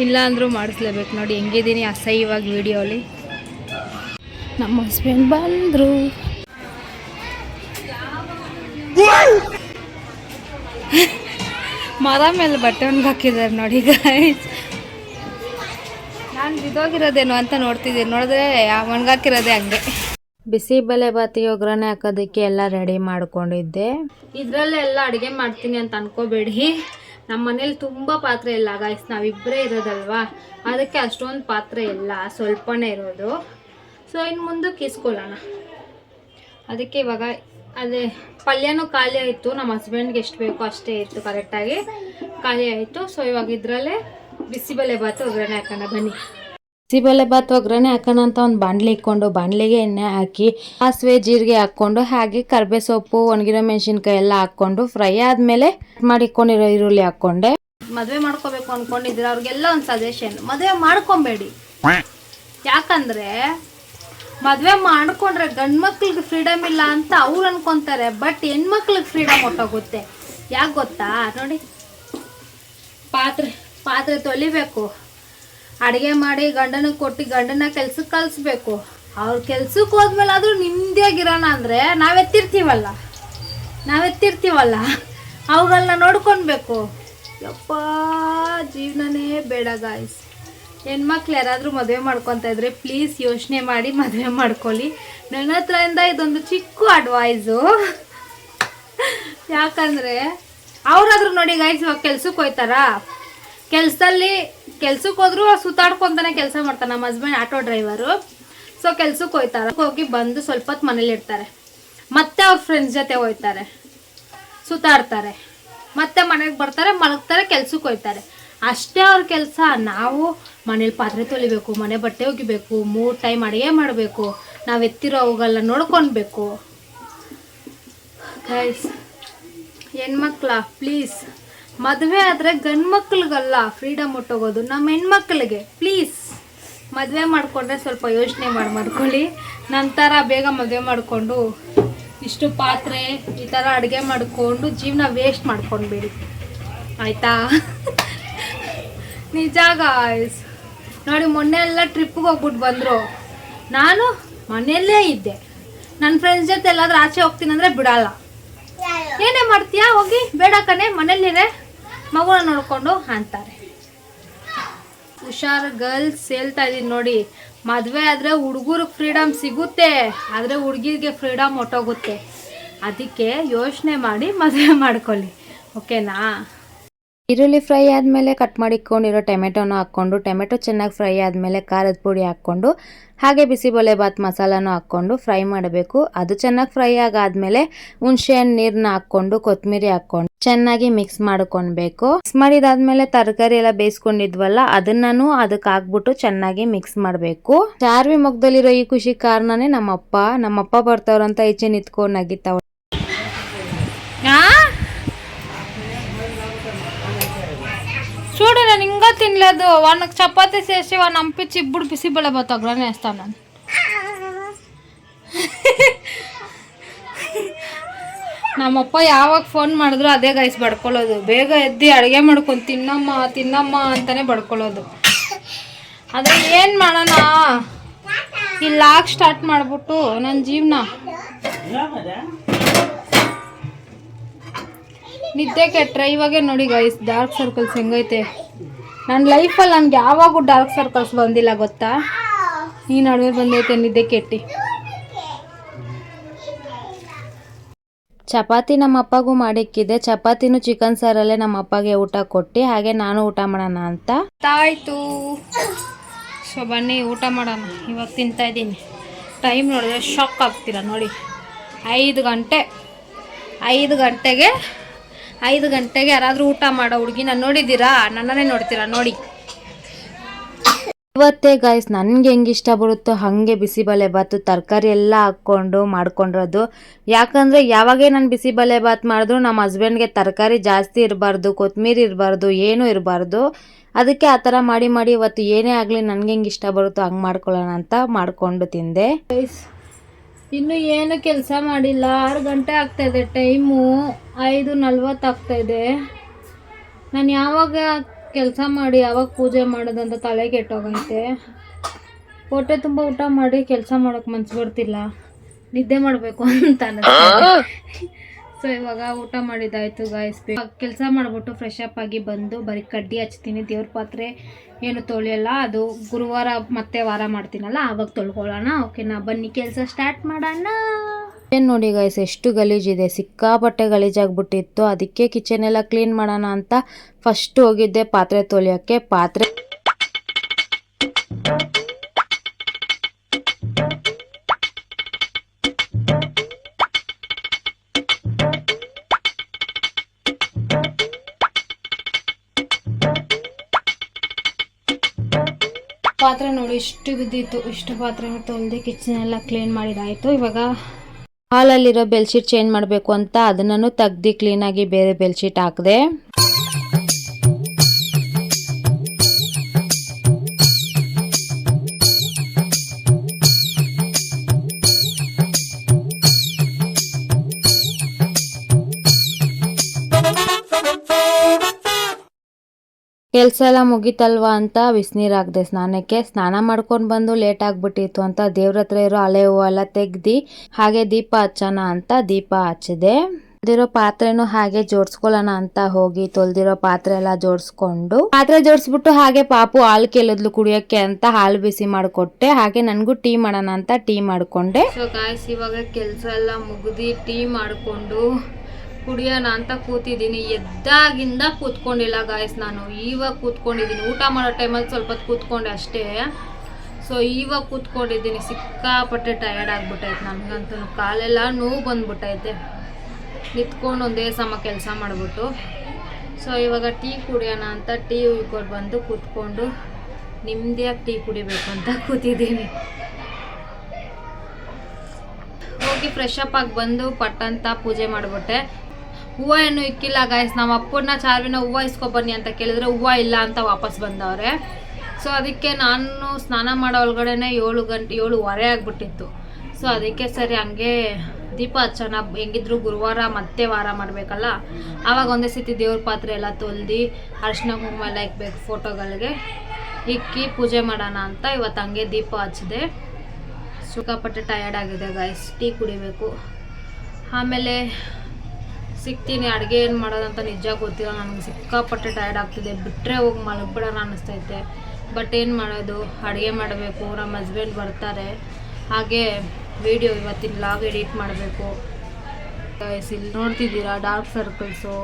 ಇಲ್ಲಾಂದ್ರೂ ಮಾಡಿಸ್ಲೇಬೇಕು. ನೋಡಿ ಹೆಂಗಿದ್ದೀನಿ ಅಸಹ್ಯವಾಗಿ ವೀಡಿಯೋಲಿ. ನಮ್ಮ ಹಸ್ಬೆಂಡ್ ಬಂದರು. ಮರ ಮೇಲೆ ಬಟ್ಟೆ ಒಣಗಾಕಿದ್ದಾರೆ ನೋಡಿ ಗಾಯ್ಸ್. ನಾನು ಬಿದ್ದೋಗಿರೋದೇನೋ ಅಂತ ನೋಡ್ತಿದ್ದೀನಿ, ನೋಡಿದ್ರೆ ಒಣಗಾಕಿರೋದೇ ಹಂಗೆ. ಬಿಸಿಬೇಳೆ ಬಾತಿಗೆ ಒಗ್ಗರಣೆ ಹಾಕೋದಕ್ಕೆ ಎಲ್ಲ ರೆಡಿ ಮಾಡ್ಕೊಂಡಿದ್ದೆ. ಇದರಲ್ಲೇ ಎಲ್ಲ ಅಡುಗೆ ಮಾಡ್ತೀನಿ ಅಂತ ಅನ್ಕೋಬೇಡಿ. ನಮ್ಮ ಮನೇಲಿ ತುಂಬ ಪಾತ್ರೆ ಇಲ್ಲ ಗಾಯ್ಸ್, ನಾವಿಬ್ಬರೇ ಇರೋದಲ್ವಾ, ಅದಕ್ಕೆ ಅಷ್ಟೊಂದು ಪಾತ್ರೆ ಇಲ್ಲ, ಸ್ವಲ್ಪನೇ ಇರೋದು. ಸೊ ಇನ್ನು ಮುಂದಕ್ಕೆ ಇಸ್ಕೊಳ್ಳೋಣ. ಅದಕ್ಕೆ ಇವಾಗ ಅದೇ ಪಲ್ಯನೂ ಖಾಲಿ ಆಯಿತು. ನಮ್ಮ ಹಸ್ಬೆಂಡ್ಗೆ ಎಷ್ಟು ಬೇಕೋ ಅಷ್ಟೇ ಇತ್ತು, ಕರೆಕ್ಟಾಗಿ ಖಾಲಿ ಆಯಿತು. ಸೊ ಇವಾಗ ಇದರಲ್ಲೇ ಬಿಸಿಬೇಳೆ ಬಾತು ಒಗ್ಗರಣೆ ಹಾಕೋಣ ಬನ್ನಿ. ಬಿಸಿಬೇಳೆ ಬಾತ್ ಒಗ್ಗರಣೆ ಹಾಕೋಣ ಅಂತ ಒಂದು ಬಾಣಲೆ ಇಕ್ಕೊಂಡು ಬಾಣಲೆಗೆ ಎಣ್ಣೆ ಹಾಕಿ ಸಾಸಿವೆ ಜೀರಿಗೆ ಹಾಕ್ಕೊಂಡು ಹಾಗೆ ಕರ್ಬೇ ಸೊಪ್ಪು, ಒಣಗಿರೋ ಮೆಣಸಿನ್ಕಾಯಿ ಎಲ್ಲ ಹಾಕ್ಕೊಂಡು ಫ್ರೈ ಆದಮೇಲೆ ಮಾಡಿಕೊಂಡಿರೋ ಈರುಳ್ಳಿ ಹಾಕ್ಕೊಂಡೆ. ಮದುವೆ ಮಾಡ್ಕೋಬೇಕು ಅಂದ್ಕೊಂಡಿದ್ರೆ ಅವ್ರಿಗೆಲ್ಲ ಒಂದು ಸಜೆಷನ್, ಮದುವೆ ಮಾಡ್ಕೊಬೇಡಿ. ಯಾಕಂದರೆ ಮದುವೆ ಮಾಡ್ಕೊಂಡ್ರೆ ಗಂಡು ಮಕ್ಳಿಗೆ ಫ್ರೀಡಮ್ ಇಲ್ಲ ಅಂತ ಅವ್ರು ಅನ್ಕೊತಾರೆ, ಬಟ್ ಹೆಣ್ಮಕ್ಳಿಗೆ ಫ್ರೀಡಮ್ ಹೊಟ್ಟೋಗುತ್ತೆ. ಯಾಕೆ ಗೊತ್ತಾ? ನೋಡಿ, ಪಾತ್ರೆ ತೊಳಿಬೇಕು, ಅಡುಗೆ ಮಾಡಿ ಗಂಡನಿಗೆ ಕೊಟ್ಟು ಗಂಡನ ಕೆಲ್ಸಕ್ಕೆ ಕಳಿಸ್ಬೇಕು. ಅವ್ರ ಕೆಲ್ಸಕ್ಕೆ ಹೋದ್ಮೇಲೆ ಆದರೂ ನಿಮ್ಮದಿಯಾಗಿರೋಣ ಅಂದರೆ ನಾವೆತ್ತಿರ್ತೀವಲ್ಲ ಅವುಗಳನ್ನ ನೋಡ್ಕೊಳ್ಬೇಕು. ಯಪ್ಪ, ಜೀವನನೇ ಬೇಡ ಗಾಯ್ಸ್. ಹೆಣ್ಮಕ್ಳು ಯಾರಾದರೂ ಮದುವೆ ಮಾಡ್ಕೊತಾ ಇದ್ರೆ ಪ್ಲೀಸ್ ಯೋಚನೆ ಮಾಡಿ ಮದುವೆ ಮಾಡ್ಕೊಳ್ಳಿ. ನನ್ನ ಹತ್ರದಿಂದ ಇದೊಂದು ಚಿಕ್ಕ ಅಡ್ವೈಸು. ಯಾಕಂದರೆ ಅವರಾದ್ರೂ ನೋಡಿ ಗಾಯ್ಸ್, ಇವಾಗ ಕೆಲ್ಸಕ್ಕೆ ಹೋಯ್ತಾರಾ, ಕೆಲ್ಸಕ್ಕೆ ಹೋದ್ರು ಸುತ್ತಾಡ್ಕೊತಾನೆ ಕೆಲಸ ಮಾಡ್ತಾರೆ. ನಮ್ಮ ಹಸ್ಬೆಂಡ್ ಆಟೋ ಡ್ರೈವರು. ಸೊ ಕೆಲ್ಸಕ್ಕೆ ಹೋಯ್ತಾರೆ, ಹೋಗಿ ಬಂದು ಸ್ವಲ್ಪ ಹೊತ್ತು ಮನೇಲಿ ಇರ್ತಾರೆ, ಮತ್ತೆ ಅವ್ರ ಫ್ರೆಂಡ್ಸ್ ಜೊತೆ ಹೋಗ್ತಾರೆ, ಸುತ್ತಾಡ್ತಾರೆ, ಮತ್ತೆ ಮನೆಗೆ ಬರ್ತಾರೆ, ಮಲಗ್ತಾರೆ, ಕೆಲ್ಸಕ್ಕೆ ಹೋಗ್ತಾರೆ. ಅಷ್ಟೇ ಅವ್ರ ಕೆಲಸ. ನಾವು ಮನೇಲಿ ಪಾತ್ರೆ ತೊಳಿಬೇಕು, ಮನೆ ಬಟ್ಟೆ ಒಗಿಬೇಕು, 3 time ಅಡುಗೆ ಮಾಡಬೇಕು, ನಾವು ಎತ್ತಿರೋ ಅವುಗಳನ್ನ ನೋಡ್ಕೊಳ್ಬೇಕು. ಗೈಸ್, ಹೆಣ್ಮಕ್ಳ ಪ್ಲೀಸ್, ಮದುವೆ ಆದರೆ ಗಂಡು ಮಕ್ಳಿಗಲ್ಲ ಫ್ರೀಡಮ್ ಹೊಟ್ಟೋಗೋದು, ನಮ್ಮ ಹೆಣ್ಮಕ್ಳಿಗೆ. ಪ್ಲೀಸ್ ಮದುವೆ ಮಾಡಿಕೊಂಡ್ರೆ ಸ್ವಲ್ಪ ಯೋಚನೆ ಮಾಡ್ಕೊಳ್ಳಿ. ನಂತರ ಬೇಗ ಮದುವೆ ಮಾಡಿಕೊಂಡು ಇಷ್ಟು ಪಾತ್ರೆ ಈ ಥರ ಅಡುಗೆ ಮಾಡಿಕೊಂಡು ಜೀವನ ವೇಸ್ಟ್ ಮಾಡ್ಕೊಂಡ್ಬೇಡಿ ಆಯಿತಾ. ನಿಜ ಗಾಯ್ಸ್. ನೋಡಿ ಮೊನ್ನೆ ಎಲ್ಲ ಟ್ರಿಪ್ಪಿಗೆ ಹೋಗ್ಬಿಟ್ಟು ಬಂದರು, ನಾನು ಮನೆಯಲ್ಲೇ ಇದ್ದೆ. ನನ್ನ ಫ್ರೆಂಡ್ಸ್ ಜೊತೆ ಎಲ್ಲಾದ್ರೂ ಆಚೆ ಹೋಗ್ತೀನಂದರೆ ಬಿಡಲ್ಲ. ಏನೇ ಮಾಡ್ತೀಯಾ ಹೋಗಿ, ಬೇಡ ಕಣೆ ಮನೇಲಿರೇ ಮಗುನ ನೋಡಿಕೊಂಡು ಅಂತಾರೆ. ಹುಷಾರು ಗರ್ಲ್ಸ್ ಹೇಳ್ತಾ ಇದ್ದೀನಿ ನೋಡಿ, ಮದುವೆ ಆದರೆ ಹುಡುಗರಿಗೆ ಫ್ರೀಡಮ್ ಸಿಗುತ್ತೆ, ಆದರೆ ಹುಡುಗಿರಿಗೆ ಫ್ರೀಡಮ್ ಹೊಟ್ಟೋಗುತ್ತೆ. ಅದಕ್ಕೆ ಯೋಚನೆ ಮಾಡಿ ಮದುವೆ ಮಾಡ್ಕೊಳ್ಳಿ, ಓಕೆನಾ. ಈರುಳ್ಳಿ ಫ್ರೈ ಆದಮೇಲೆ ಕಟ್ ಮಾಡಿಕೊಂಡಿರೋ ಟೊಮೆಟೊನ ಹಾಕ್ಕೊಂಡು, ಟೊಮೆಟೊ ಚೆನ್ನಾಗಿ ಫ್ರೈ ಆದಮೇಲೆ ಖಾರದ ಪುಡಿ ಹಾಕ್ಕೊಂಡು, ಹಾಗೆ ಬಿಸಿಬೇಳೆಬಾತ್ ಮಸಾಲಾನು ಹಾಕ್ಕೊಂಡು ಫ್ರೈ ಮಾಡಬೇಕು. ಅದು ಚೆನ್ನಾಗಿ ಫ್ರೈ ಆಗಾದ್ಮೇಲೆ ಹುಣಸೆಹಣ್ಣು ನೀರನ್ನ ಹಾಕ್ಕೊಂಡು ಕೊತ್ತಂಬರಿ ಹಾಕ್ಕೊಂಡು ಚೆನ್ನಾಗಿ ಮಿಕ್ಸ್ ಮಾಡ್ಕೊಳ್ಬೇಕು. ಮಿಕ್ಸ್ ಮಾಡಿದಾದ್ಮೇಲೆ ತರಕಾರಿ ಎಲ್ಲ ಬೇಯಿಸ್ಕೊಂಡಿದ್ವಲ್ಲ ಅದನ್ನೂ ಅದಕ್ಕೆ ಹಾಕ್ಬಿಟ್ಟು ಚೆನ್ನಾಗಿ ಮಿಕ್ಸ್ ಮಾಡಬೇಕು. ಚಾರ್ವಿ ಮುಖದಲ್ಲಿರೋ ಈ ಖುಷಿ ಕಾರಣನೇ ನಮ್ಮಪ್ಪ ಬರ್ತಾವ್ರಂತ ಈಚೆ ನಿಂತ್ಕೊಂಡು ನಗಿತಾವ. చూడు నేను ఇంకా తినలేదు. వాళ్ళకి చపాతీ చేసి వాళ్ళని పంపించి ఇప్పుడు బిసిబెళ్ళ బతగ్రనే వేస్తాను నేను. ನಮ್ಮಪ್ಪ ಯಾವಾಗ ಫೋನ್ ಮಾಡಿದ್ರು ಅದೇ ಗೈಸ್ ಬಡ್ಕೊಳ್ಳೋದು, ಬೇಗ ಎದ್ದು ಅಡುಗೆ ಮಾಡ್ಕೊಂಡು ತಿನ್ನಮ್ಮ ಅಂತಾನೆ ಬಡ್ಕೊಳ್ಳೋದು. ಆದರೆ ಏನು ಮಾಡೋಣ, ಈ ಲಾಗ್ ಸ್ಟಾರ್ಟ್ ಮಾಡಿಬಿಟ್ಟು ನನ್ನ ಜೀವನ ನಿದ್ದೆ ಕೆಟ್ಟರೆ ಇವಾಗೆ ನೋಡಿ ಗೈಸ್ ಡಾರ್ಕ್ ಸರ್ಕಲ್ಸ್ ಹೆಂಗೈತೆ. ನನ್ನ ಲೈಫಲ್ಲಿ ನನಗೆ ಯಾವಾಗೂ ಡಾರ್ಕ್ ಸರ್ಕಲ್ಸ್ ಬಂದಿಲ್ಲ ಗೊತ್ತಾ, ಈ ನಡುವೆ ಬಂದೈತೆ ನಿದ್ದೆ ಕೆಟ್ಟಿ. ಚಪಾತಿ ನಮ್ಮ ಅಪ್ಪಗೂ ಮಾಡಿಕ್ಕಿದೆ. ಚಪಾತಿನೂ ಚಿಕನ್ ಸಾರಲ್ಲೇ ನಮ್ಮ ಅಪ್ಪಗೆ ಊಟ ಕೊಟ್ಟು ಹಾಗೆ ನಾನು ಊಟ ಮಾಡೋಣ ಅಂತ ಆಯಿತು. ಸೊ ಬನ್ನಿ ಊಟ ಮಾಡೋಣ. ಇವಾಗ ತಿಂತಾ ಇದ್ದೀನಿ. ಟೈಮ್ ನೋಡಿದ್ರೆ ಶಾಕ್ ಆಗ್ತೀರಾ ನೋಡಿ, 5 ಗಂಟೆಗೆ ಯಾರಾದರೂ ಊಟ ಮಾಡೋ ಹುಡುಗಿನ ನೋಡಿದ್ದೀರಾ? ನನ್ನನ್ನೇ ನೋಡ್ತೀರಾ ನೋಡಿ. ಇವತ್ತೇ ಗಾಯ್ಸ್ ನನಗೆ ಹೆಂಗೆ ಇಷ್ಟ ಬರುತ್ತೋ ಹಾಗೆ ಬಿಸಿಬೇಳೆಬಾತು ತರಕಾರಿ ಎಲ್ಲ ಹಾಕ್ಕೊಂಡು ಮಾಡ್ಕೊಂಡಿರೋದು. ಯಾಕಂದರೆ ಯಾವಾಗೇ ನಾನು ಬಿಸಿಬೇಳೆಬಾತ್ ಮಾಡಿದ್ರು ನಮ್ಮ ಹಸ್ಬೆಂಡ್ಗೆ ತರಕಾರಿ ಜಾಸ್ತಿ ಇರಬಾರ್ದು, ಕೊತ್ತಂಬರಿ ಇರಬಾರ್ದು, ಏನೂ ಇರಬಾರ್ದು. ಅದಕ್ಕೆ ಆ ಥರ ಮಾಡಿ ಇವತ್ತು ಏನೇ ಆಗಲಿ ನನಗೆ ಹೆಂಗೆ ಇಷ್ಟ ಬರುತ್ತೋ ಹಂಗೆ ಮಾಡ್ಕೊಳ್ಳೋಣ ಅಂತ ಮಾಡಿಕೊಂಡು ತಿಂದೆ. ಇನ್ನು ಏನು ಕೆಲಸ ಮಾಡಿಲ್ಲ. 6 ಗಂಟೆ ಆಗ್ತಾಯಿದೆ, ಟೈಮು 5:40 ಆಗ್ತಾಯಿದೆ. ನಾನು ಯಾವಾಗ ಕೆಲಸ ಮಾಡಿ ಯಾವಾಗ ಪೂಜೆ ಮಾಡೋದಂತ ತಲೆ ಕೆಟ್ಟೋಗೈತೆ. ಹೊಟ್ಟೆ ತುಂಬ ಊಟ ಮಾಡಿ ಕೆಲಸ ಮಾಡೋಕ್ಕೆ ಮನ್ಸು ಬರ್ತಿಲ್ಲ, ನಿದ್ದೆ ಮಾಡಬೇಕು ಅಂತ ಸೊ ಇವಾಗ ಊಟ ಮಾಡಿದ್ದಾಯಿತು ಗಾಯ್ಸ್. ಕೆಲಸ ಮಾಡಿಬಿಟ್ಟು ಫ್ರೆಶ್ ಅಪ್ ಆಗಿ ಬಂದು ಬರೀ ಕಡ್ಡಿ ಹಚ್ತೀನಿ. ದೇವ್ರ ಪಾತ್ರೆ ಏನು ತೊಳೆಯಲ್ಲ, ಅದು ಗುರುವಾರ ಮತ್ತೆ ವಾರ ಮಾಡ್ತೀನಲ್ಲ ಆವಾಗ ತೊಳ್ಕೊಳ್ಳೋಣ, ಓಕೆನಾ. ಬನ್ನಿ ಕೆಲಸ ಸ್ಟಾರ್ಟ್ ಮಾಡೋಣ. ಏನು ನೋಡಿ ಗಾಯ್ಸ್ ಎಷ್ಟು ಗಲೀಜಿದೆ, ಸಿಕ್ಕಾಪಟ್ಟೆ ಗಲೀಜಾಗ್ಬಿಟ್ಟಿತ್ತು. ಅದಕ್ಕೆ ಕಿಚನ್ ಎಲ್ಲ ಕ್ಲೀನ್ ಮಾಡೋಣ ಅಂತ ಫಸ್ಟ್ ಹೋಗಿದ್ದೆ ಪಾತ್ರೆ ತೊಳೆಯೋಕ್ಕೆ. ಪಾತ್ರೆ ನೋಡಿ ಇಷ್ಟು ಬಿದ್ದಿತ್ತು. ಇಷ್ಟು ಪಾತ್ರೆ ತೊಳೆದು ಕಿಚನ್ ಎಲ್ಲ ಕ್ಲೀನ್ ಮಾಡಿದಾಯಿತು. ಇವಾಗ ಹಾಲಲ್ಲಿರೋ ಬೆಡ್ಶೀಟ್ ಚೇಂಜ್ ಮಾಡಬೇಕು ಅಂತ ಅದನ್ನು ತೆಗ್ದು ಕ್ಲೀನಾಗಿ ಬೇರೆ ಬೆಡ್ಶೀಟ್ ಹಾಕಿದೆ. ಕೆಲಸ ಎಲ್ಲ ಮುಗಿತಲ್ವಾ ಅಂತ ಬಿಸಿನೀರು ಹಾಕಿದೆ ಸ್ನಾನಕ್ಕೆ. ಸ್ನಾನ ಮಾಡ್ಕೊಂಡು ಬಂದು ಲೇಟ್ ಆಗಿಬಿಟ್ಟಿತ್ತು ಅಂತ ದೇವ್ರ ಹತ್ರ ಇರೋ ಹಳೆ ಹೂವೆಲ್ಲ ತೆಗ್ದು ಹಾಗೆ ದೀಪ ಹಚ್ಚೋಣ ಅಂತ ದೀಪ ಹಚ್ಚಿದೆ. ತೊಳೆದಿರೋ ಪಾತ್ರೆನೂ ಹಾಗೆ ಜೋಡಿಸ್ಕೊಳ್ಳೋಣ ಅಂತ ಹೋಗಿ ತೊಳೆದಿರೋ ಪಾತ್ರೆ ಎಲ್ಲ ಪಾತ್ರೆ ಜೋಡಿಸ್ಬಿಟ್ಟು ಹಾಗೆ ಪಾಪು ಹಾಲು ಕೇಳಿದ್ಲು ಕುಡಿಯೋಕ್ಕೆ ಅಂತ ಹಾಲು ಬಿಸಿ ಮಾಡಿಕೊಟ್ಟೆ. ಹಾಗೆ ನನಗೂ ಟೀ ಮಾಡೋಣ ಅಂತ ಟೀ ಮಾಡಿಕೊಂಡೆ. ಸೊ ಗಾಯ್ಸ್ ಇವಾಗ ಕೆಲಸ ಎಲ್ಲ ಮುಗಿದು ಟೀ ಮಾಡಿಕೊಂಡು ಕುಡಿಯೋಣ ಅಂತ ಕೂತಿದ್ದೀನಿ. ಎದ್ದಾಗಿಂದ ಕೂತ್ಕೊಂಡಿಲ್ಲ ಗಾಯ್ಸ್, ನಾನು ಇವಾಗ ಕೂತ್ಕೊಂಡಿದ್ದೀನಿ. ಊಟ ಮಾಡೋ ಟೈಮಲ್ಲಿ ಸ್ವಲ್ಪ ಹೊತ್ತು ಕೂತ್ಕೊಂಡೆ ಅಷ್ಟೇ. ಸೊ ಇವಾಗ ಕೂತ್ಕೊಂಡಿದ್ದೀನಿ. ಸಿಕ್ಕಾಪಟ್ಟೆ ಟಯರ್ಡ್ ಆಗ್ಬಿಟ್ಟೈತೆ ನನಗಂತೂ. ಕಾಲೆಲ್ಲ ನೋವು ಬಂದ್ಬಿಟ್ಟೈತೆ ನಿಂತ್ಕೊಂಡು ಒಂದೇ ಸಮ ಕೆಲಸ ಮಾಡಿಬಿಟ್ಟು. ಸೊ ಇವಾಗ ಟೀ ಕುಡಿಯೋಣ ಅಂತ ಟೀ ಉಯ್ಕೊಂಡು ಬಂದು ಕೂತ್ಕೊಂಡು ನಿಮ್ಮದಿಯಾಗಿ ಟೀ ಕುಡಿಬೇಕು ಅಂತ ಕೂತಿದ್ದೀನಿ. ಹೋಗಿ ಫ್ರೆಶ್ ಅಪ್ ಆಗಿ ಬಂದು ಪಟ್ಟಂತ ಪೂಜೆ ಮಾಡಿಬಿಟ್ಟೆ. ಹೂವು ಏನು ಇಕ್ಕಿಲ್ಲ ಗಾಯ್ಸ್. ನಮ್ಮ ಅಪ್ಪನ ಚಾರ್ವಿನ ಹೂವು ಇಸ್ಕೊಬನ್ನಿ ಅಂತ ಕೇಳಿದ್ರೆ ಹೂವು ಇಲ್ಲ ಅಂತ ವಾಪಸ್ ಬಂದವ್ರೆ. ಸೊ ಅದಕ್ಕೆ ನಾನು ಸ್ನಾನ ಮಾಡೋ ಒಳಗಡೆ 7:30 ಆಗಿಬಿಟ್ಟಿತ್ತು. ಸೊ ಅದಕ್ಕೆ ಸರಿ ಹಂಗೆ ದೀಪ ಹಚ್ಚೋಣ, ಹೆಂಗಿದ್ರು ಗುರುವಾರ ಮತ್ತೆ ವಾರ ಮಾಡಬೇಕಲ್ಲ, ಆವಾಗ ಒಂದೇ ಸತಿ ದೇವ್ರ ಪಾತ್ರೆ ಎಲ್ಲ ತೊಳ್ದು ಅರಿಶಿನ ಕುಂಕುಮ ಎಲ್ಲ ಇಕ್ಬೇಕು, ಫೋಟೋಗಳಿಗೆ ಇಕ್ಕಿ ಪೂಜೆ ಮಾಡೋಣ ಅಂತ ಇವತ್ತು ಹಂಗೆ ದೀಪ ಹಚ್ಚಿದೆ. ಸಿಕ್ಕಾಪಟ್ಟೆ ಟಯರ್ಡ್ ಆಗಿದೆ ಗೈಸ್, ಟೀ ಕುಡಿಬೇಕು. ಆಮೇಲೆ ಸಿಗ್ತೀನಿ. ಅಡುಗೆ ಏನು ಮಾಡೋದಂತ ನಿಜ ಗೊತ್ತಿಲ್ಲ ನನಗೆ, ಸಿಕ್ಕಾಪಟ್ಟೆ ಟಯರ್ಡ್ ಆಗ್ತಿದೆ. ಬಿಟ್ಟರೆ ಹೋಗಿ ಮಲಗ್ಬಿಡೋಣ ಅನ್ನಿಸ್ತೈತೆ. ಬಟ್ ಏನು ಮಾಡೋದು, ಅಡುಗೆ ಮಾಡಬೇಕು, ನಮ್ಮ ಹಸ್ಬೆಂಡ್ ಬರ್ತಾರೆ. ಹಾಗೆ ವಿಡಿಯೋ ಇವತ್ತಿನ ಲಾಗ್ ಎಡಿಟ್ ಮಾಡಬೇಕು. ಇಲ್ಲಿ ನೋಡ್ತಿದ್ದೀರಾ ಡಾರ್ಕ್ ಸರ್ಕಲ್ಸು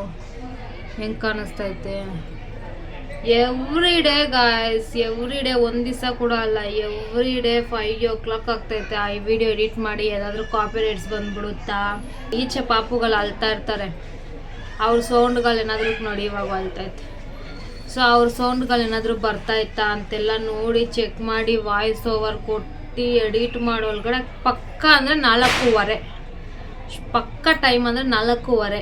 ಹೆಂಗೆ ಕಾಣಿಸ್ತೈತೆ. Every day guys, every day, ಒಂದು ದಿವಸ ಕೂಡ ಅಲ್ಲ, ಎವ್ರಿ ಡೇ 5 o'clock ಆಗ್ತೈತೆ. ಆ ವಿಡಿಯೋ ಎಡಿಟ್ ಮಾಡಿ ಏನಾದರೂ ಕಾಪಿ ರೈಟ್ಸ್ ಬಂದುಬಿಡುತ್ತಾ. ಈಚೆ ಪಾಪುಗಳು ಅಳ್ತಾ ಇರ್ತಾರೆ, ಅವ್ರ ಸೌಂಡ್ಗಳು ಏನಾದರೂ ನೋಡಿ ಇವಾಗ ಅಳ್ತೈತೆ. ಸೊ ಅವ್ರ ಸೌಂಡ್ಗಳು ಏನಾದರೂ ಬರ್ತಾಯಿತ್ತಾ ಅಂತೆಲ್ಲ ನೋಡಿ ಚೆಕ್ ಮಾಡಿ ವಾಯ್ಸ್ ಓವರ್ ಕೊಟ್ಟು ಎಡಿಟ್ ಮಾಡೋ ಒಳಗಡೆ ಪಕ್ಕ ಅಂದರೆ 4:15, ಪಕ್ಕ ಟೈಮ್ ಅಂದರೆ 4:15.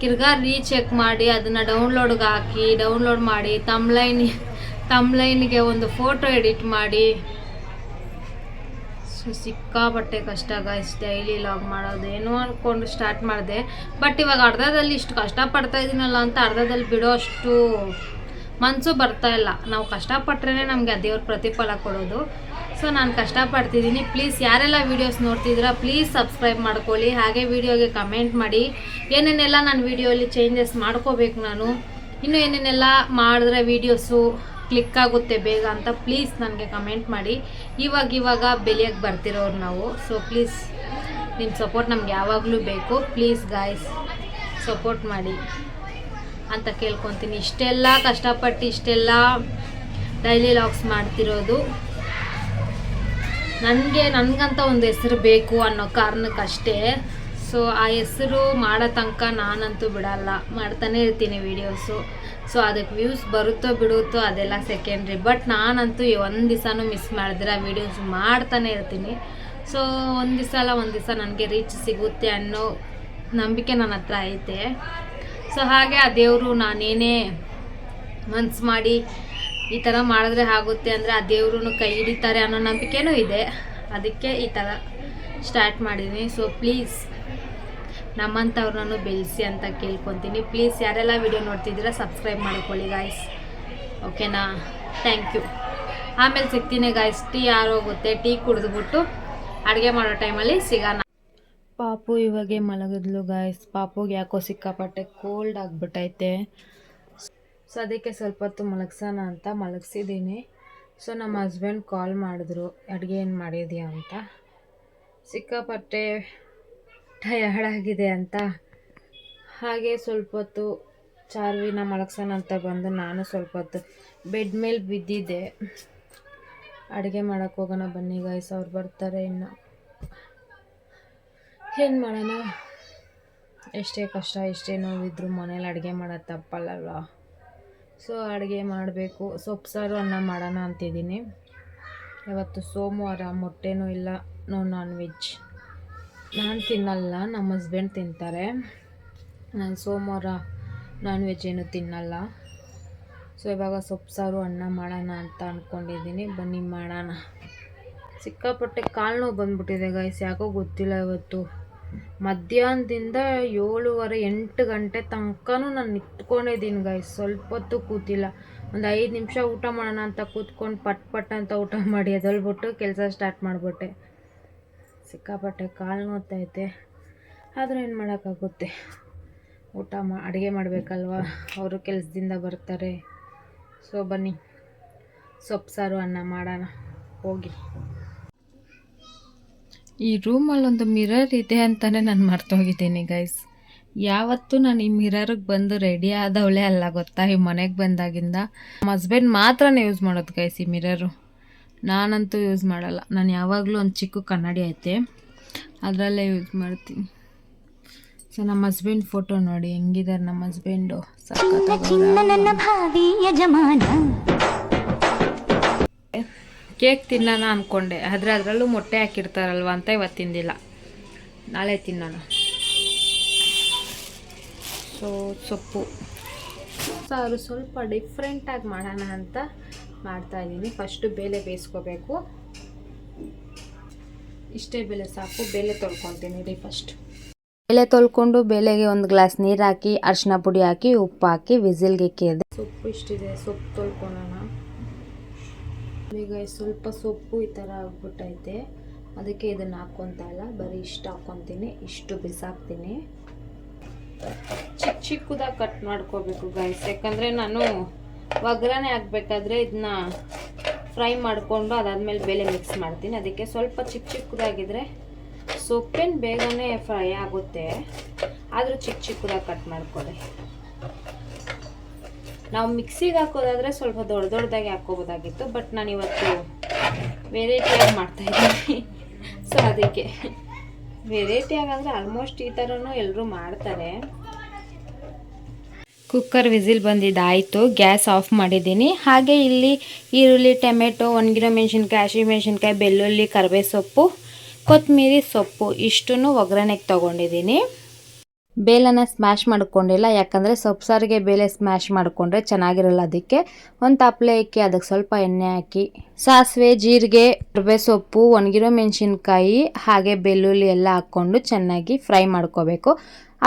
ತಿರ್ಗಾ ರೀಚೆಕ್ ಮಾಡಿ ಅದನ್ನು ಡೌನ್ಲೋಡ್ಗೆ ಹಾಕಿ ಡೌನ್ಲೋಡ್ ಮಾಡಿ ತಮ್ಲೈನಿಗೆ ಒಂದು ಫೋಟೋ ಎಡಿಟ್ ಮಾಡಿ. ಸಿಕ್ಕಾಪಟ್ಟೆ ಕಷ್ಟ ಗೈಸ್ ಡೈಲಿ ಲಾಗ್ ಮಾಡೋದು. ಏನೋ ಅಂದ್ಕೊಂಡು ಸ್ಟಾರ್ಟ್ ಮಾಡಿದೆ, ಬಟ್ ಇವಾಗ ಅರ್ಧದಲ್ಲಿ ಇಷ್ಟು ಕಷ್ಟಪಡ್ತಾ ಇದ್ದೀನಲ್ಲ ಅಂತ ಅರ್ಧದಲ್ಲಿ ಬಿಡೋ ಅಷ್ಟು ಮನಸ್ಸು ಬರ್ತಾ ಇಲ್ಲ. ನಾವು ಕಷ್ಟಪಟ್ರೇ ನಮಗೆ ಆ ದೇವ್ರ ಪ್ರತಿಫಲ ಕೊಡೋದು. ಸೊ ನಾನು ಕಷ್ಟಪಡ್ತಿದ್ದೀನಿ. ಪ್ಲೀಸ್ ಯಾರೆಲ್ಲ ವೀಡಿಯೋಸ್ ನೋಡ್ತಿದ್ದೀರಾ ಪ್ಲೀಸ್ ಸಬ್ಸ್ಕ್ರೈಬ್ ಮಾಡ್ಕೊಳ್ಳಿ. ಹಾಗೆ ವೀಡಿಯೋಗೆ ಕಮೆಂಟ್ ಮಾಡಿ ಏನೇನೆಲ್ಲ ನಾನು ವೀಡಿಯೋಲಿ ಚೇಂಜಸ್ ಮಾಡ್ಕೋಬೇಕು, ನಾನು ಇನ್ನೂ ಏನೇನೆಲ್ಲ ಮಾಡಿದ್ರೆ ವೀಡಿಯೋಸು ಕ್ಲಿಕ್ ಆಗುತ್ತೆ ಬೇಗ ಅಂತ ಪ್ಲೀಸ್ ನನಗೆ ಕಮೆಂಟ್ ಮಾಡಿ. ಇವಾಗ ಬೆಳೆಯೋಕ್ಕೆ ಬರ್ತಿರೋರು ನಾವು. ಸೊ ಪ್ಲೀಸ್ ನಿಮ್ಮ ಸಪೋರ್ಟ್ ನಮ್ಗೆ ಯಾವಾಗಲೂ ಬೇಕು. ಪ್ಲೀಸ್ ಗಾಯ್ಸ್ ಸಪೋರ್ಟ್ ಮಾಡಿ ಅಂತ ಕೇಳ್ಕೊತೀನಿ. ಇಷ್ಟೆಲ್ಲ ಕಷ್ಟಪಟ್ಟು ಇಷ್ಟೆಲ್ಲ ಡೈಲಿ ಲಾಗ್ಸ್ ಮಾಡ್ತಿರೋದು ನನಗಂತ ಒಂದು ಹೆಸರು ಬೇಕು ಅನ್ನೋ ಕಾರಣಕ್ಕಷ್ಟೇ. ಸೊ ಆ ಹೆಸರು ಮಾಡೋ ತನಕ ನಾನಂತೂ ಬಿಡಲ್ಲ, ಮಾಡ್ತಾನೆ ಇರ್ತೀನಿ ವೀಡಿಯೋಸು. ಸೊ ಅದಕ್ಕೆ ವ್ಯೂಸ್ ಬರುತ್ತೋ ಬಿಡುತ್ತೋ ಅದೆಲ್ಲ ಸೆಕೆಂಡ್ರಿ, ಬಟ್ ನಾನಂತೂ ಒಂದು ದಿವಸನೂ ಮಿಸ್ ಮಾಡಿದ್ರೆ ಆ ವೀಡಿಯೋಸ್ ಮಾಡ್ತಾನೆ ಇರ್ತೀನಿ. ಸೊ ಒಂದು ದಿವಸ ನನಗೆ ರೀಚ್ ಸಿಗುತ್ತೆ ಅನ್ನೋ ನಂಬಿಕೆ ನನ್ನ ಹತ್ರ ಐತೆ. ಸೊ ಹಾಗೆ ಆ ದೇವರು ನಾನೇನೇ ಮನ್ಸು ಮಾಡಿ ಈ ಥರ ಮಾಡಿದ್ರೆ ಆಗುತ್ತೆ ಅಂದರೆ ಆ ದೇವ್ರೂ ಕೈ ಹಿಡಿತಾರೆ ಅನ್ನೋ ನಂಬಿಕೆನೂ ಇದೆ. ಅದಕ್ಕೆ ಈ ಥರ ಸ್ಟಾರ್ಟ್ ಮಾಡಿದ್ದೀನಿ. ಸೊ ಪ್ಲೀಸ್ ನಮ್ಮಂಥವ್ರನ್ನೂ ಬೆಳೆಸಿ ಅಂತ ಕೇಳ್ಕೊತೀನಿ. ಪ್ಲೀಸ್ ಯಾರೆಲ್ಲ ವಿಡಿಯೋ ನೋಡ್ತಿದ್ದೀರಾ ಸಬ್ಸ್ಕ್ರೈಬ್ ಮಾಡ್ಕೊಳ್ಳಿ ಗಾಯ್ಸ್, ಓಕೆನಾ? Thank you. ಆಮೇಲೆ ಸಿಗ್ತೀನಿ ಗಾಯ್ಸ್, ಟೀ ಆರೋಗುತ್ತೆ, ಟೀ ಕುಡಿದ್ಬಿಟ್ಟು ಅಡುಗೆ ಮಾಡೋ ಟೈಮಲ್ಲಿ ಸಿಗೋಣ. ಪಾಪು ಇವಾಗೆ ಮಲಗಿದ್ಲು ಗಾಯ್ಸ್. ಪಾಪುಗೆ ಯಾಕೋ ಸಿಕ್ಕಾಪಟ್ಟೆ ಕೋಲ್ಡ್ ಆಗಿಬಿಟ್ಟೈತೆ. ಸೊ ಅದಕ್ಕೆ ಸ್ವಲ್ಪ ಹೊತ್ತು ಮಲಗ್ಸೋಣ ಅಂತ ಮಲಗಿಸಿದ್ದೀನಿ. ಸೊ ನಮ್ಮ ಹಸ್ಬೆಂಡ್ ಕಾಲ್ ಮಾಡಿದ್ರು ಅಡುಗೆ ಏನು ಮಾಡಿದ್ಯಾ ಅಂತ. ಸಿಕ್ಕಾಪಟ್ಟೆ ಟಯರ್ಡ್ ಆಗಿದೆ ಅಂತ ಹಾಗೆ ಸ್ವಲ್ಪ ಹೊತ್ತು ಚಾರ್ವಿನ ಮಲಗ್ಸೋಣ ಅಂತ ಬಂದು ನಾನು ಸ್ವಲ್ಪ ಹೊತ್ತು ಬೆಡ್ ಮೇಲೆ ಬಿದ್ದಿದ್ದೆ. ಅಡುಗೆ ಮಾಡೋಕ್ಕೆ ಹೋಗೋಣ ಬನ್ನಿ ಗಾಯ್ಸ್, ಅವ್ರು ಬರ್ತಾರೆ ಇನ್ನು. ಏನು ಮಾಡೋಣ, ಎಷ್ಟೇ ಕಷ್ಟ ಎಷ್ಟೇ ನೋವಿದ್ರು ಮನೇಲಿ ಅಡುಗೆ ಮಾಡೋದು ತಪ್ಪಲ್ಲಲ್ವ. ಸೊ ಅಡುಗೆ ಮಾಡಬೇಕು. ಸೊಪ್ಪು ಸಾರು ಅನ್ನ ಮಾಡೋಣ ಅಂತಿದ್ದೀನಿ. ಇವತ್ತು ಸೋಮವಾರ, ಮೊಟ್ಟೆನೂ ಇಲ್ಲ, ನಾನ್ ವೆಜ್. ನಾನು ತಿನ್ನಲ್ಲ, ನಮ್ಮ ಹಸ್ಬೆಂಡ್ ತಿಂತಾರೆ. ನಾನು ಸೋಮವಾರ ನಾನ್ ವೆಜ್ ಏನೂ ತಿನ್ನಲ್ಲ. ಸೊ ಇವಾಗ ಸೊಪ್ಪು ಸಾರು ಅನ್ನ ಮಾಡೋಣ ಅಂತ ಅಂದ್ಕೊಂಡಿದ್ದೀನಿ. ಬನ್ನಿ ಮಾಡೋಣ. ಸಿಕ್ಕಾಪಟ್ಟೆ ಕಾಲು ನೋವು ಬಂದುಬಿಟ್ಟಿದೆ ಗೈಸ್, ಯಾಕೋ ಗೊತ್ತಿಲ್ಲ. ಇವತ್ತು ಮಧ್ಯಾಹ್ನದಿಂದ 7:30 8 ಗಂಟೆ ತನಕನೂ ನಾನು ನಿಂತ್ಕೊಂಡಿದ್ದೀನಿ ಗೈಸ್, ಸ್ವಲ್ಪ ಹೊತ್ತು ಕೂತಿಲ್ಲ. ಒಂದು 5 ನಿಮಿಷ ಊಟ ಮಾಡೋಣ ಅಂತ ಕೂತ್ಕೊಂಡು ಪಟ್ ಅಂತ ಊಟ ಮಾಡಿ ಎದಲ್ಬಿಟ್ಟು ಕೆಲಸ ಸ್ಟಾರ್ಟ್ ಮಾಡಿಬಿಟ್ಟೆ. ಸಿಕ್ಕಾಪಟ್ಟೆ ಕಾಲು ನೋವ್ತೈತೆ, ಆದರೂ ಏನು ಮಾಡೋಕ್ಕಾಗುತ್ತೆ, ಅಡುಗೆ ಮಾಡಬೇಕಲ್ವ, ಅವರು ಕೆಲಸದಿಂದ ಬರ್ತಾರೆ. ಸೊ ಬನ್ನಿ ಸೊಪ್ಪು ಸಾರು ಅನ್ನ ಮಾಡೋಣ ಹೋಗಿ. ಈ ರೂಮಲ್ಲೊಂದು ಮಿರರ್ ಇದೆ ಅಂತಲೇ ನಾನು ಮರ್ತೋಗಿದ್ದೀನಿ ಗೈಸ್. ಯಾವತ್ತೂ ನಾನು ಈ ಮಿರರಿಗೆ ಬಂದು ರೆಡಿ ಆದವಳೇ ಅಲ್ಲ ಗೊತ್ತಾ. ಈ ಮನೆಗೆ ಬಂದಾಗಿಂದ ನಮ್ಮ ಹಸ್ಬೆಂಡ್ ಮಾತ್ರನೇ ಯೂಸ್ ಮಾಡೋದು ಗೈಸ್ ಈ ಮಿರರು, ನಾನಂತೂ ಯೂಸ್ ಮಾಡಲ್ಲ. ನಾನು ಯಾವಾಗಲೂ ಒಂದು ಚಿಕ್ಕ ಕನ್ನಡಿ ಐತೆ, ಅದರಲ್ಲೇ ಯೂಸ್ ಮಾಡ್ತೀನಿ. ಸೊ ನಮ್ಮ ಹಸ್ಬೆಂಡ್ ಫೋಟೋ ನೋಡಿ ಹೆಂಗಿದ್ದಾರೆ ನಮ್ಮ ಹಸ್ಬೆಂಡು, ಕೇಕ್ ತಿನ್ನೋಣ ಅಂದ್ಕೊಂಡೆ, ಆದರೆ ಅದರಲ್ಲೂ ಮೊಟ್ಟೆ ಹಾಕಿರ್ತಾರಲ್ವ ಅಂತ ಇವತ್ತು ತಿಂದಿಲ್ಲ, ನಾಳೆ ತಿನ್ನೋಣ. ಸೊ ಸೊಪ್ಪು ಸಾರು ಸ್ವಲ್ಪ ಡಿಫ್ರೆಂಟಾಗಿ ಮಾಡೋಣ ಅಂತ ಮಾಡ್ತಾಯಿದ್ದೀನಿ. ಫಸ್ಟು ಬೇಳೆ ಬೇಯಿಸ್ಕೋಬೇಕು. ಇಷ್ಟೇ ಬೇಳೆ ಸಾಕು. ಬೇಳೆ ತೊಳ್ಕೊತೀನಿ ರೀ ಫಸ್ಟ್. ಬೇಳೆ ತೊಳ್ಕೊಂಡು ಬೇಳೆಗೆ ಒಂದು ಗ್ಲಾಸ್ ನೀರು ಹಾಕಿ ಅರಿಶಿನ ಪುಡಿ ಹಾಕಿ ಉಪ್ಪು ಹಾಕಿ ವಿಸಿಲ್ಗೆ ಇಕ್ಕಿದೆ. ಸೊಪ್ಪು ಇಷ್ಟಿದೆ, ಸೊಪ್ಪು ತೊಳ್ಕೊಳ್ಳೋಣ. ಈಗ ಸ್ವಲ್ಪ ಸೊಪ್ಪು ಈ ಥರ ಆಗ್ಬಿಟ್ಟೈತೆ, ಅದಕ್ಕೆ ಇದನ್ನು ಹಾಕ್ಕೊತಾ ಇಲ್ಲ, ಬರೀ ಇಷ್ಟು ಹಾಕ್ಕೊತೀನಿ, ಇಷ್ಟು ಬಿಸಾಕ್ತೀನಿ. ಚಿಕ್ಕ ಚಿಕ್ಕದಾಗಿ ಕಟ್ ಮಾಡ್ಕೋಬೇಕು ಗೈಸ್, ಯಾಕಂದರೆ ನಾನು ಒಗ್ಗರಣೆ ಹಾಕ್ಬೇಕಾದ್ರೆ ಇದನ್ನ ಫ್ರೈ ಮಾಡಿಕೊಂಡು ಅದಾದಮೇಲೆ ಬೇಳೆ ಮಿಕ್ಸ್ ಮಾಡ್ತೀನಿ. ಅದಕ್ಕೆ ಸ್ವಲ್ಪ ಚಿಕ್ಕ ಚಿಕ್ಕದಾಗಿದ್ದರೆ ಸೊಪ್ಪೇನು ಬೇಗನೆ ಫ್ರೈ ಆಗುತ್ತೆ, ಆದರೂ ಚಿಕ್ಕ ಚಿಕ್ಕದಾಗಿ ಕಟ್ ಮಾಡ್ಕೊಳ್ಳಿ. ನಾವು ಮಿಕ್ಸಿಗೆ ಹಾಕೋದಾದರೆ ಸ್ವಲ್ಪ ದೊಡ್ಡ ದೊಡ್ಡದಾಗಿ ಹಾಕ್ಕೋಬೋದಾಗಿತ್ತು, ಬಟ್ ನಾನು ಇವತ್ತು ವೆರೈಟಿಯಾಗಿ ಮಾಡ್ತಾಯಿದ್ದೀನಿ. ಸೊ ಅದಕ್ಕೆ ವೆರೈಟಿಯಾಗಿ ಅಂದರೆ ಆಲ್ಮೋಸ್ಟ್ ಈ ಥರನೂ ಎಲ್ಲರೂ ಮಾಡ್ತಾರೆ. ಕುಕ್ಕರ್ ವಿಸಿಲ್ ಬಂದಿದ್ದಾಯಿತು, ಗ್ಯಾಸ್ ಆಫ್ ಮಾಡಿದ್ದೀನಿ. ಹಾಗೆ ಇಲ್ಲಿ ಈರುಳ್ಳಿ, ಟೊಮೆಟೊ, ಒಣಗಿರೋ ಮೆಣಸಿನ್ಕಾಯಿ, ಹಸಿಮೆಣಸಿನ್ಕಾಯಿ, ಬೆಳ್ಳುಳ್ಳಿ, ಕರಿಬೇವು ಸೊಪ್ಪು, ಕೊತ್ತಂಬರಿ ಸೊಪ್ಪು ಇಷ್ಟನ್ನು ಒಗ್ಗರಣೆಗೆ ತೊಗೊಂಡಿದ್ದೀನಿ. ಬೇಲನ್ನು ಸ್ಮ್ಯಾಶ್ ಮಾಡ್ಕೊಂಡಿಲ್ಲ, ಯಾಕಂದರೆ ಸೊಪ್ಪು ಸಾರಿಗೆ ಬೇಳೆ ಸ್ಮ್ಯಾಶ್ ಮಾಡಿಕೊಂಡ್ರೆ ಚೆನ್ನಾಗಿರಲ್ಲ. ಅದಕ್ಕೆ ಒಂದು ತಪ್ಪಲೆ ಇಕ್ಕಿ ಅದಕ್ಕೆ ಸ್ವಲ್ಪ ಎಣ್ಣೆ ಹಾಕಿ ಸಾಸಿವೆ, ಜೀರಿಗೆ, ಕರಿಬೇವು ಸೊಪ್ಪು, ಒಣಗಿರೋ ಮೆಣಸಿನ್ಕಾಯಿ ಹಾಗೆ ಬೆಳ್ಳುಳ್ಳಿ ಎಲ್ಲ ಹಾಕ್ಕೊಂಡು ಚೆನ್ನಾಗಿ ಫ್ರೈ ಮಾಡ್ಕೋಬೇಕು.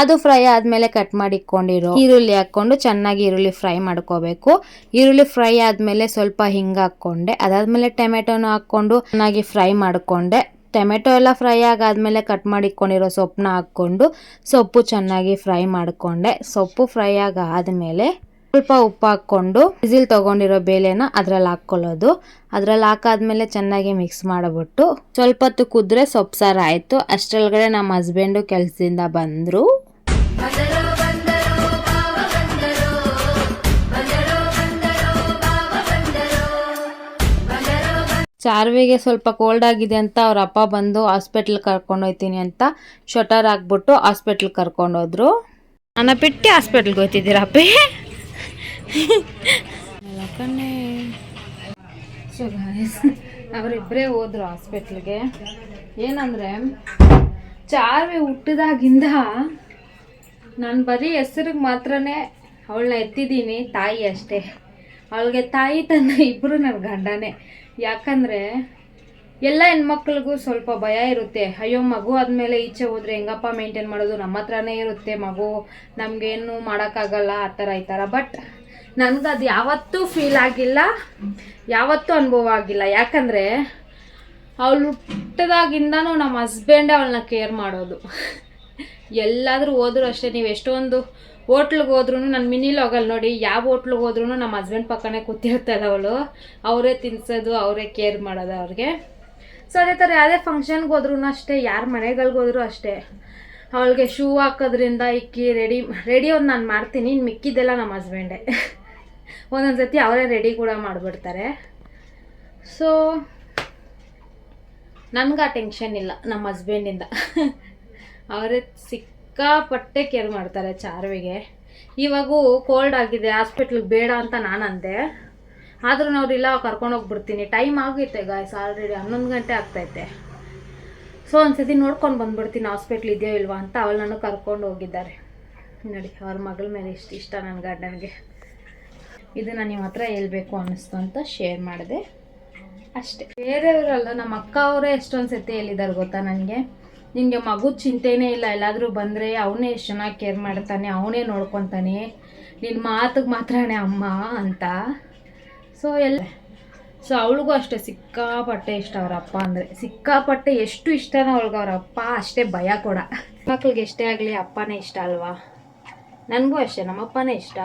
ಅದು ಫ್ರೈ ಆದಮೇಲೆ ಕಟ್ ಮಾಡಿ ಇಟ್ಕೊಂಡಿರೋ ಈರುಳ್ಳಿ ಹಾಕ್ಕೊಂಡು ಚೆನ್ನಾಗಿ ಈರುಳ್ಳಿ ಫ್ರೈ ಮಾಡ್ಕೋಬೇಕು. ಈರುಳ್ಳಿ ಫ್ರೈ ಆದಮೇಲೆ ಸ್ವಲ್ಪ ಹಿಂಗೆ ಹಾಕ್ಕೊಂಡೆ, ಅದಾದಮೇಲೆ ಟೊಮೆಟೊನ ಹಾಕ್ಕೊಂಡು ಚೆನ್ನಾಗಿ ಫ್ರೈ ಮಾಡಿಕೊಂಡೆ. ಟೊಮೆಟೊ ಎಲ್ಲ ಫ್ರೈ ಆಗಾದ್ಮೇಲೆ ಕಟ್ ಮಾಡಿ ಇಟ್ಕೊಂಡಿರೋ ಸೊಪ್ಪನ್ನ ಹಾಕ್ಕೊಂಡು ಸೊಪ್ಪು ಚೆನ್ನಾಗಿ ಫ್ರೈ ಮಾಡಿಕೊಂಡೆ. ಸೊಪ್ಪು ಫ್ರೈ ಆಗಾದ್ಮೇಲೆ ಸ್ವಲ್ಪ ಉಪ್ಪು ಹಾಕ್ಕೊಂಡು ವಿಸಿಲ್ ತೊಗೊಂಡಿರೋ ಬೇಳೆನ ಅದ್ರಲ್ಲಿ ಹಾಕ್ಕೊಳ್ಳೋದು. ಅದ್ರಲ್ಲಿ ಹಾಕಾದ್ಮೇಲೆ ಚೆನ್ನಾಗಿ ಮಿಕ್ಸ್ ಮಾಡಿಬಿಟ್ಟು ಸ್ವಲ್ಪ ಹೊತ್ತು ಕುದ್ರೆ ಸೊಪ್ಪು ಸಾರು ಆಯಿತು. ಅಷ್ಟರೊಳಗಡೆ ನಮ್ಮ ಹಸ್ಬೆಂಡು ಕೆಲಸದಿಂದ ಬಂದರು. ಚಾರ್ವಿಗೆ ಸ್ವಲ್ಪ ಕೋಲ್ಡ್ ಆಗಿದೆ ಅಂತ ಅವ್ರ ಅಪ್ಪ ಬಂದು ಹಾಸ್ಪಿಟ್ಲ್ ಕರ್ಕೊಂಡೋಗ್ತೀನಿ ಅಂತ ಶೊಟರ್ ಹಾಕ್ಬಿಟ್ಟು ಹಾಸ್ಪಿಟ್ಲ್ ಕರ್ಕೊಂಡೋದ್ರು. ನನ್ನ ಬಿಟ್ಟು ಹಾಸ್ಪಿಟ್ಲ್ಗೆ ಹೋಗ್ತಿದ್ದೀರಪ್ಪ. ಕಣ್ಣೆ ಸೊ ಗಾಯ್ಸ್, ಅವರಿಬ್ಬರೇ ಹೋದ್ರು ಹಾಸ್ಪಿಟ್ಲಿಗೆ. ಏನಂದರೆ ಚಾರ್ವಿ ಹುಟ್ಟಿದಾಗಿಂದ ನಾನು ಬರೀ ಹೆಸರಿಗೆ ಮಾತ್ರನೇ ಅವಳನ್ನ ಎತ್ತಿದ್ದೀನಿ, ತಾಯಿ ಅಷ್ಟೇ. ಅವಳಿಗೆ ತಾಯಿ ತಂದೆ ಇಬ್ಬರು ನನ್ನ ಗಂಡನೇ. ಯಾಕಂದರೆ ಎಲ್ಲ ಹೆಣ್ಮಕ್ಳಿಗೂ ಸ್ವಲ್ಪ ಭಯ ಇರುತ್ತೆ, ಅಯ್ಯೋ ಮಗು ಆದಮೇಲೆ ಈಚೆ ಹೋದರೆ ಹೆಂಗಪ್ಪ ಮೇಂಟೈನ್ ಮಾಡೋದು, ನಮ್ಮ ಹತ್ರನೇ ಇರುತ್ತೆ ಮಗು, ನಮಗೇನು ಮಾಡೋಕ್ಕಾಗಲ್ಲ ಆ ಥರ ಈ ಥರ. ಬಟ್ ನನಗೆ ಅದು ಯಾವತ್ತೂ ಫೀಲ್ ಆಗಿಲ್ಲ, ಯಾವತ್ತೂ ಅನುಭವ ಆಗಿಲ್ಲ. ಯಾಕಂದರೆ ಅವಳು ಹುಟ್ಟಿದಾಗಿಂದನೂ ನಮ್ಮ ಹಸ್ಬೆಂಡೇ ಅವಳನ್ನ ಕೇರ್ ಮಾಡೋದು. ಎಲ್ಲಾದರೂ ಹೋದ್ರೂ ಅಷ್ಟೇ, ನೀವು ಎಷ್ಟೊಂದು ಹೋಟ್ಲಿಗೆ ಹೋದ್ರೂ, ನಾನು ಮಿನಿಲಿ ಹೋಗಲ್ಲ ನೋಡಿ, ಯಾವ ಹೋಟ್ಲಿಗೆ ಹೋದ್ರೂ ನಮ್ಮ ಹಸ್ಬೆಂಡ್ ಪಕ್ಕನೇ ಕೂತಿರ್ತಾಳೆ ಅವಳು. ಅವರೇ ತಿನ್ಸೋದು, ಅವರೇ ಕೇರ್ ಮಾಡೋದು ಅವ್ರಿಗೆ. ಸೊ ಅದೇ ಥರ ಯಾವುದೇ ಫಂಕ್ಷನ್ಗೆ ಹೋದ್ರೂ ಅಷ್ಟೇ, ಯಾರ ಮನೆಗಳಿಗೆ ಹೋದ್ರೂ ಅಷ್ಟೇ, ಅವಳಿಗೆ ಶೂ ಹಾಕೋದ್ರಿಂದ ಇಕ್ಕಿ ರೆಡಿ ಒಂದು ನಾನು ಮಾಡ್ತೀನಿ, ಇನ್ನು ಮಿಕ್ಕಿದ್ದೆಲ್ಲ ನಮ್ಮ ಹಸ್ಬೆಂಡೇ. ಒಂದೊಂದು ಸತಿ ಅವರೇ ರೆಡಿ ಕೂಡ ಮಾಡಿಬಿಡ್ತಾರೆ. ಸೊ ನನಗೆ ಆ ಟೆನ್ಷನ್ ಇಲ್ಲ ನಮ್ಮ ಹಸ್ಬೆಂಡಿಂದ. ಅವರೇ ಸಿಕ್ಕಾಪಟ್ಟೆ ಕೇರ್ ಮಾಡ್ತಾರೆ ಚಾರ್ವಿಗೆ. ಇವಾಗೂ ಕೋಲ್ಡ್ ಆಗಿದೆ, ಹಾಸ್ಪಿಟ್ಲಿಗೆ ಬೇಡ ಅಂತ ನಾನು ಅಂದೆ, ಆದ್ರೂ ಅವ್ರಿಲ್ಲ ಕರ್ಕೊಂಡೋಗ್ಬಿಡ್ತೀನಿ. ಟೈಮ್ ಆಗೈತೆ ಗಾಯ್ಸ್, ಆಲ್ರೆಡಿ 11 ಗಂಟೆ ಆಗ್ತೈತೆ. ಸೊ ಒಂದ್ಸತಿ ನೋಡ್ಕೊಂಡು ಬಂದ್ಬಿಡ್ತೀನಿ ಹಾಸ್ಪಿಟ್ಲ್ ಇದೆಯೋ ಇಲ್ವಾ ಅಂತ. ಅವಳು ನಾನು ಕರ್ಕೊಂಡು ಹೋಗಿದ್ದಾರೆ ನೋಡಿ. ಅವ್ರ ಮಗಳ ಮೇಲೆ ಇಷ್ಟು ಇಷ್ಟ ನನ್ನ ಗಂಡನಿಗೆ. ಇದು ನಾನು ನಿಮ್ಮ ಹತ್ರ ಹೇಳ್ಬೇಕು ಅನ್ನಿಸ್ತು ಅಂತ ಶೇರ್ ಮಾಡಿದೆ ಅಷ್ಟೇ. ಬೇರೆಯವರಲ್ಲ, ನಮ್ಮ ಅಕ್ಕ ಅವರೇ ಎಷ್ಟೊಂದು ಸತಿ ಹೇಳಿದ್ದಾರೆ ಗೊತ್ತಾ ನನಗೆ, ನಿನಗೆ ಮಗು ಚಿಂತೆನೇ ಇಲ್ಲ, ಎಲ್ಲಾದರೂ ಬಂದರೆ ಅವನೇ ಎಷ್ಟು ಚೆನ್ನಾಗಿ ಕೇರ್ ಮಾಡ್ತಾನೆ, ಅವನೇ ನೋಡ್ಕೊತಾನೆ, ನಿನ್ನ ಮಾತಿಗೆ ಮಾತ್ರನೇ ಅಮ್ಮ ಅಂತ. ಸೊ ಅವಳಿಗೂ ಅಷ್ಟೇ ಸಿಕ್ಕಾಪಟ್ಟೆ ಇಷ್ಟ ಅವ್ರ ಅಪ್ಪ ಅಂದರೆ, ಸಿಕ್ಕಾಪಟ್ಟೆ. ಎಷ್ಟು ಇಷ್ಟನೋ ಅವಳಿಗೆ ಅವ್ರ ಅಪ್ಪ, ಅಷ್ಟೇ ಭಯ ಕೂಡ. ಮಕ್ಳಿಗೆ ಎಷ್ಟೇ ಆಗಲಿ ಅಪ್ಪನೇ ಇಷ್ಟ ಅಲ್ವಾ, ನನಗೂ ಅಷ್ಟೇ ನಮ್ಮ ಅಪ್ಪನೇ ಇಷ್ಟ.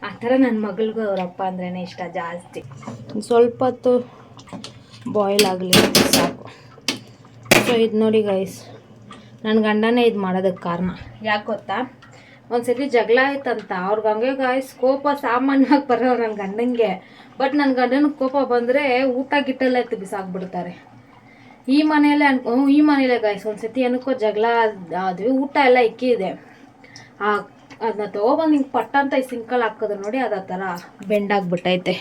ಆ ಥರ ನನ್ನ ಮಗಳಿಗೂ ಅವ್ರ ಅಪ್ಪ ಅಂದ್ರೇ ಇಷ್ಟ ಜಾಸ್ತಿ. ಸ್ವಲ್ಪ ಹೊತ್ತು ಬಾಯ್ಲ್ ಆಗಲಿ ಸಾಕು. ಸೊ ಇದು ನೋಡಿ ಗೈಸ್, ನನ್ನ ಗಂಡನೇ ಇದು ಮಾಡೋದಕ್ಕೆ ಕಾರಣ. ಯಾಕೆ ಗೊತ್ತಾ, ಒಂದು ಸತಿ ಜಗಳ ಆಯ್ತಂತ ಅವ್ರಿಗೆ, ಹಂಗೆ ಗಾಯ್ಸ್ ಕೋಪ ಸಾಮಾನ್ಯವಾಗಿ ಬರೋ ನನ್ನ ಗಂಡನಿಗೆ. ಬಟ್ ನನ್ನ ಗಂಡನಿಗೆ ಕೋಪ ಬಂದರೆ ಊಟ ಗಿಟ್ಟೆಲ್ಲ ಎತ್ತು ಬಿಸಾಕ್ಬಿಡ್ತಾರೆ. ಈ ಮನೆಯಲ್ಲೇ ಗಾಯ್ಸ್ ಒಂದು ಸತಿ ಏನಕ್ಕೋ ಜಗಳ ಆದ್ವಿ, ಊಟ ಎಲ್ಲ ಇಕ್ಕಿದೆ, ಅದನ್ನ ತೊಗೊಬಂದು ಹಿಂಗೆ ಪಟ್ಟ ಅಂತ ಈ ಸಿಂಕಲ್ಲಿ ಹಾಕೋದು ನೋಡಿ, ಅದೇ ಥರ ಬೆಂಡಾಗ್ಬಿಟ್ಟೈತೆ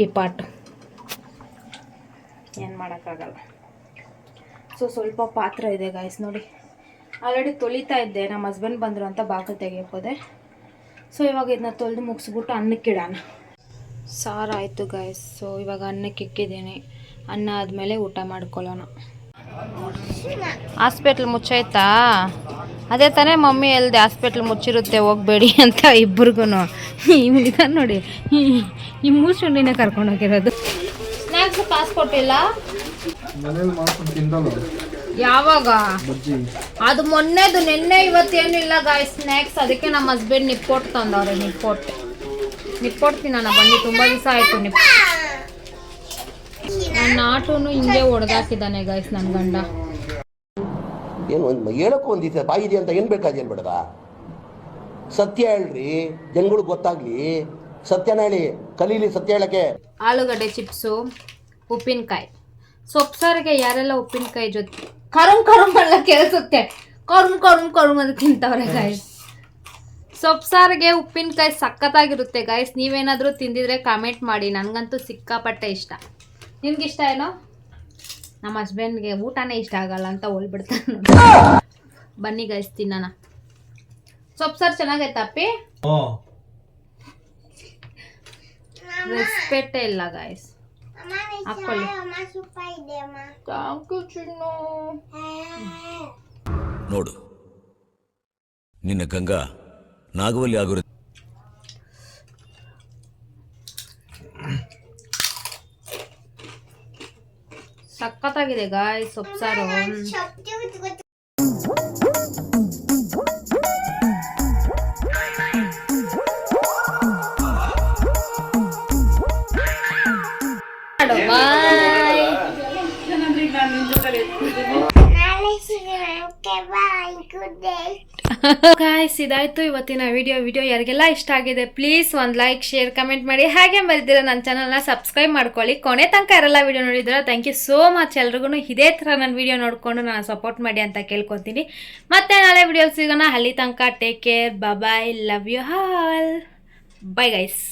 ಈ ಪಾಟು. ಏನು ಮಾಡೋಕ್ಕಾಗಲ್ಲ. ಸೊ ಸ್ವಲ್ಪ ಪಾತ್ರೆ ಇದೆ ಗಾಯ್ಸ್ ನೋಡಿ, ಆಲ್ರೆಡಿ ತೊಳಿತಾ ಇದ್ದೆ, ನಮ್ಮ ಹಸ್ಬೆಂಡ್ ಬಂದರು ಅಂತ ಬಾಗಿಲು ತೆಗಿಯೋದೆ. ಸೊ ಇವಾಗ ಇದನ್ನ ತೊಳೆದು ಮುಗಿಸ್ಬಿಟ್ಟು ಅನ್ನಕ್ಕಿಡೋಣ. ಸಾರು ಆಯಿತು ಗಾಯ್ಸ್. ಸೊ ಇವಾಗ ಅನ್ನಕ್ಕೆ ಇಕ್ಕಿದ್ದೀನಿ, ಅನ್ನ ಆದಮೇಲೆ ಊಟ ಮಾಡ್ಕೊಳ್ಳೋಣ. ಹಾಸ್ಪಿಟ್ಲ್ ಮುಚ್ಚೈತಾ? ಅದೇ ತಾನೇ ಮಮ್ಮಿ ಹೇಳ್ದೆ ಹಾಸ್ಪಿಟ್ಲ್ ಮುಚ್ಚಿರುತ್ತೆ ಹೋಗ್ಬೇಡಿ ಅಂತ ಇಬ್ಬರಿಗೂ. ಇವ್ನಿದ ನೋಡಿ ಈ ಮೂಸುಂಡಿನೇ ಕರ್ಕೊಂಡು ಹೋಗಿರೋದು. ಸ್ನ್ಯಾಕ್ಸ್ ಕಾಸು ಕೊಟ್ಟಿಲ್ಲ? ಮನೇಲಿ ಮಾಡ್ಕೊಂಡು ತಿಂದಲ್ಲ ಯಾವಾಗ? ಅದು ಮೊನ್ನೆದು, ನಿನ್ನೆ ಇವತ್ತೇನಿಲ್ಲ ಗಾಯ್ಸ್ ಸ್ನ್ಯಾಕ್ಸ್. ಅದಕ್ಕೆ ನಮ್ಮ ಹಸ್ಬೆಂಡ್ ನಿಪ್ಪೊಟ್ಟು ತಂದವ್ರೆ. ನಿಪ್ಪೊಟ್ಟು ತಿನ್ನೋಣ ಬನ್ನಿ, ತುಂಬ ದಿವಸ ಆಯಿತು ನನ್ನ ಆಟೋನು ಹಿಂಗೆ ಹೊಡೆದಾಕಿದ್ದಾನೆ ಗಾಯ್ಸ್ ನನ್ನ ಗಂಡ. ಏನು ಒಂದು ಹೇಳಕ್ಕೂ ಒಂದಿದೆ ಬಾಯಿ ಇದೆ ಅಂತ ಏನು ಬೇಕಾದ ಏನು ಬೇಡದ? ಸತ್ಯ ಹೇಳ್ರಿ, ಜನಗಳಿಗೆ ಗೊತ್ತಾಗ್ಲಿ. ಸತ್ಯನ ಹೇಳಿ, ಕಲೀಲಿ ಸತ್ಯ ಹೇಳಕ್ಕೆ. ಆಲೂಗಡ್ಡೆ ಚಿಪ್ಸು, ಉಪ್ಪಿನಕಾಯಿ. ಸೊಪ್ಪು ಸಾರಿಗೆ ಯಾರೆಲ್ಲ ಉಪ್ಪಿನಕಾಯಿ ಜೊತೆ ಕರುಮ್ ಎಲ್ಲ ಕೇಳಿಸುತ್ತೆ. ಕರುಮ್ ಅದು ತಿಂತವ್ರೆ ಗಾಯ್ಸ್. ಸೊಪ್ಪು ಸಾರಿಗೆ ಉಪ್ಪಿನಕಾಯಿ ಸಖತ್ತಾಗಿರುತ್ತೆ ಗಾಯ್ಸ್. ನೀವೇನಾದರೂ ತಿಂದಿದ್ರೆ ಕಾಮೆಂಟ್ ಮಾಡಿ. ನನಗಂತೂ ಸಿಕ್ಕಾಪಟ್ಟೆ ಇಷ್ಟ. ನಿಮ್ಗಿಷ್ಟ ಏನೋ? ನಮ್ಮ ಹಸ್ಬೆಂಡ್ಗೆ ಊಟನೇ ಇಷ್ಟ ಆಗಲ್ಲ ಅಂತ ಹೋಲ್ಬಿಡ್ತಾನೆ. ಬನ್ನಿ ಗೈಸ್ ತಿನ್ನೋಣ. ಸೊಪ್ಪು ಸಾರು ಚೆನ್ನಾಗೈತಾ ಅಪ್ಪಿ? ರೆಸ್ಪೆಕ್ಟೇ ಇಲ್ಲ ಗಾಯ್ಸ್. ಹಾಕೊಳ್ಳಿ. ನೋಡು, ನಿನ್ನ ಗಂಗಾ ನಾಗವಲ್ಲಿ ಆಗಿರುತ್ತೆ. ಸಖತ್ತಾಗಿದೆ ಗಾಯ್ಸ್ ಸೊಪ್ಪು ಸಾರು. ಗಾಯ್ಸ್ ಇದಾಯ್ತು ಇವತ್ತಿನ ವಿಡಿಯೋ. ಯಾರಿಗೆಲ್ಲ ಇಷ್ಟ ಆಗಿದೆ ಪ್ಲೀಸ್ ಒಂದು ಲೈಕ್, ಶೇರ್, ಕಮೆಂಟ್ ಮಾಡಿ. ಹಾಗೆ ಮರಿದಿರ ನನ್ನ ಚಾನಲ್ನ ಸಬ್ಸ್ಕ್ರೈಬ್ ಮಾಡ್ಕೊಳ್ಳಿ. ಕೊನೆ ತನಕ ಯಾರೆಲ್ಲ ವಿಡಿಯೋ ನೋಡಿದ್ರೆ ಥ್ಯಾಂಕ್ ಯು ಸೋ ಮಚ್. ಎಲ್ರಿಗೂ ಇದೇ ಥರ ನನ್ನ ವಿಡಿಯೋ ನೋಡಿಕೊಂಡು ನಾನು ಸಪೋರ್ಟ್ ಮಾಡಿ ಅಂತ ಕೇಳ್ಕೊತೀನಿ. ಮತ್ತೆ ನಾಳೆ ವಿಡಿಯೋ ಸಿಗೋಣ. ಅಲ್ಲಿ ತನಕ take care, bye, love you all, bye guys.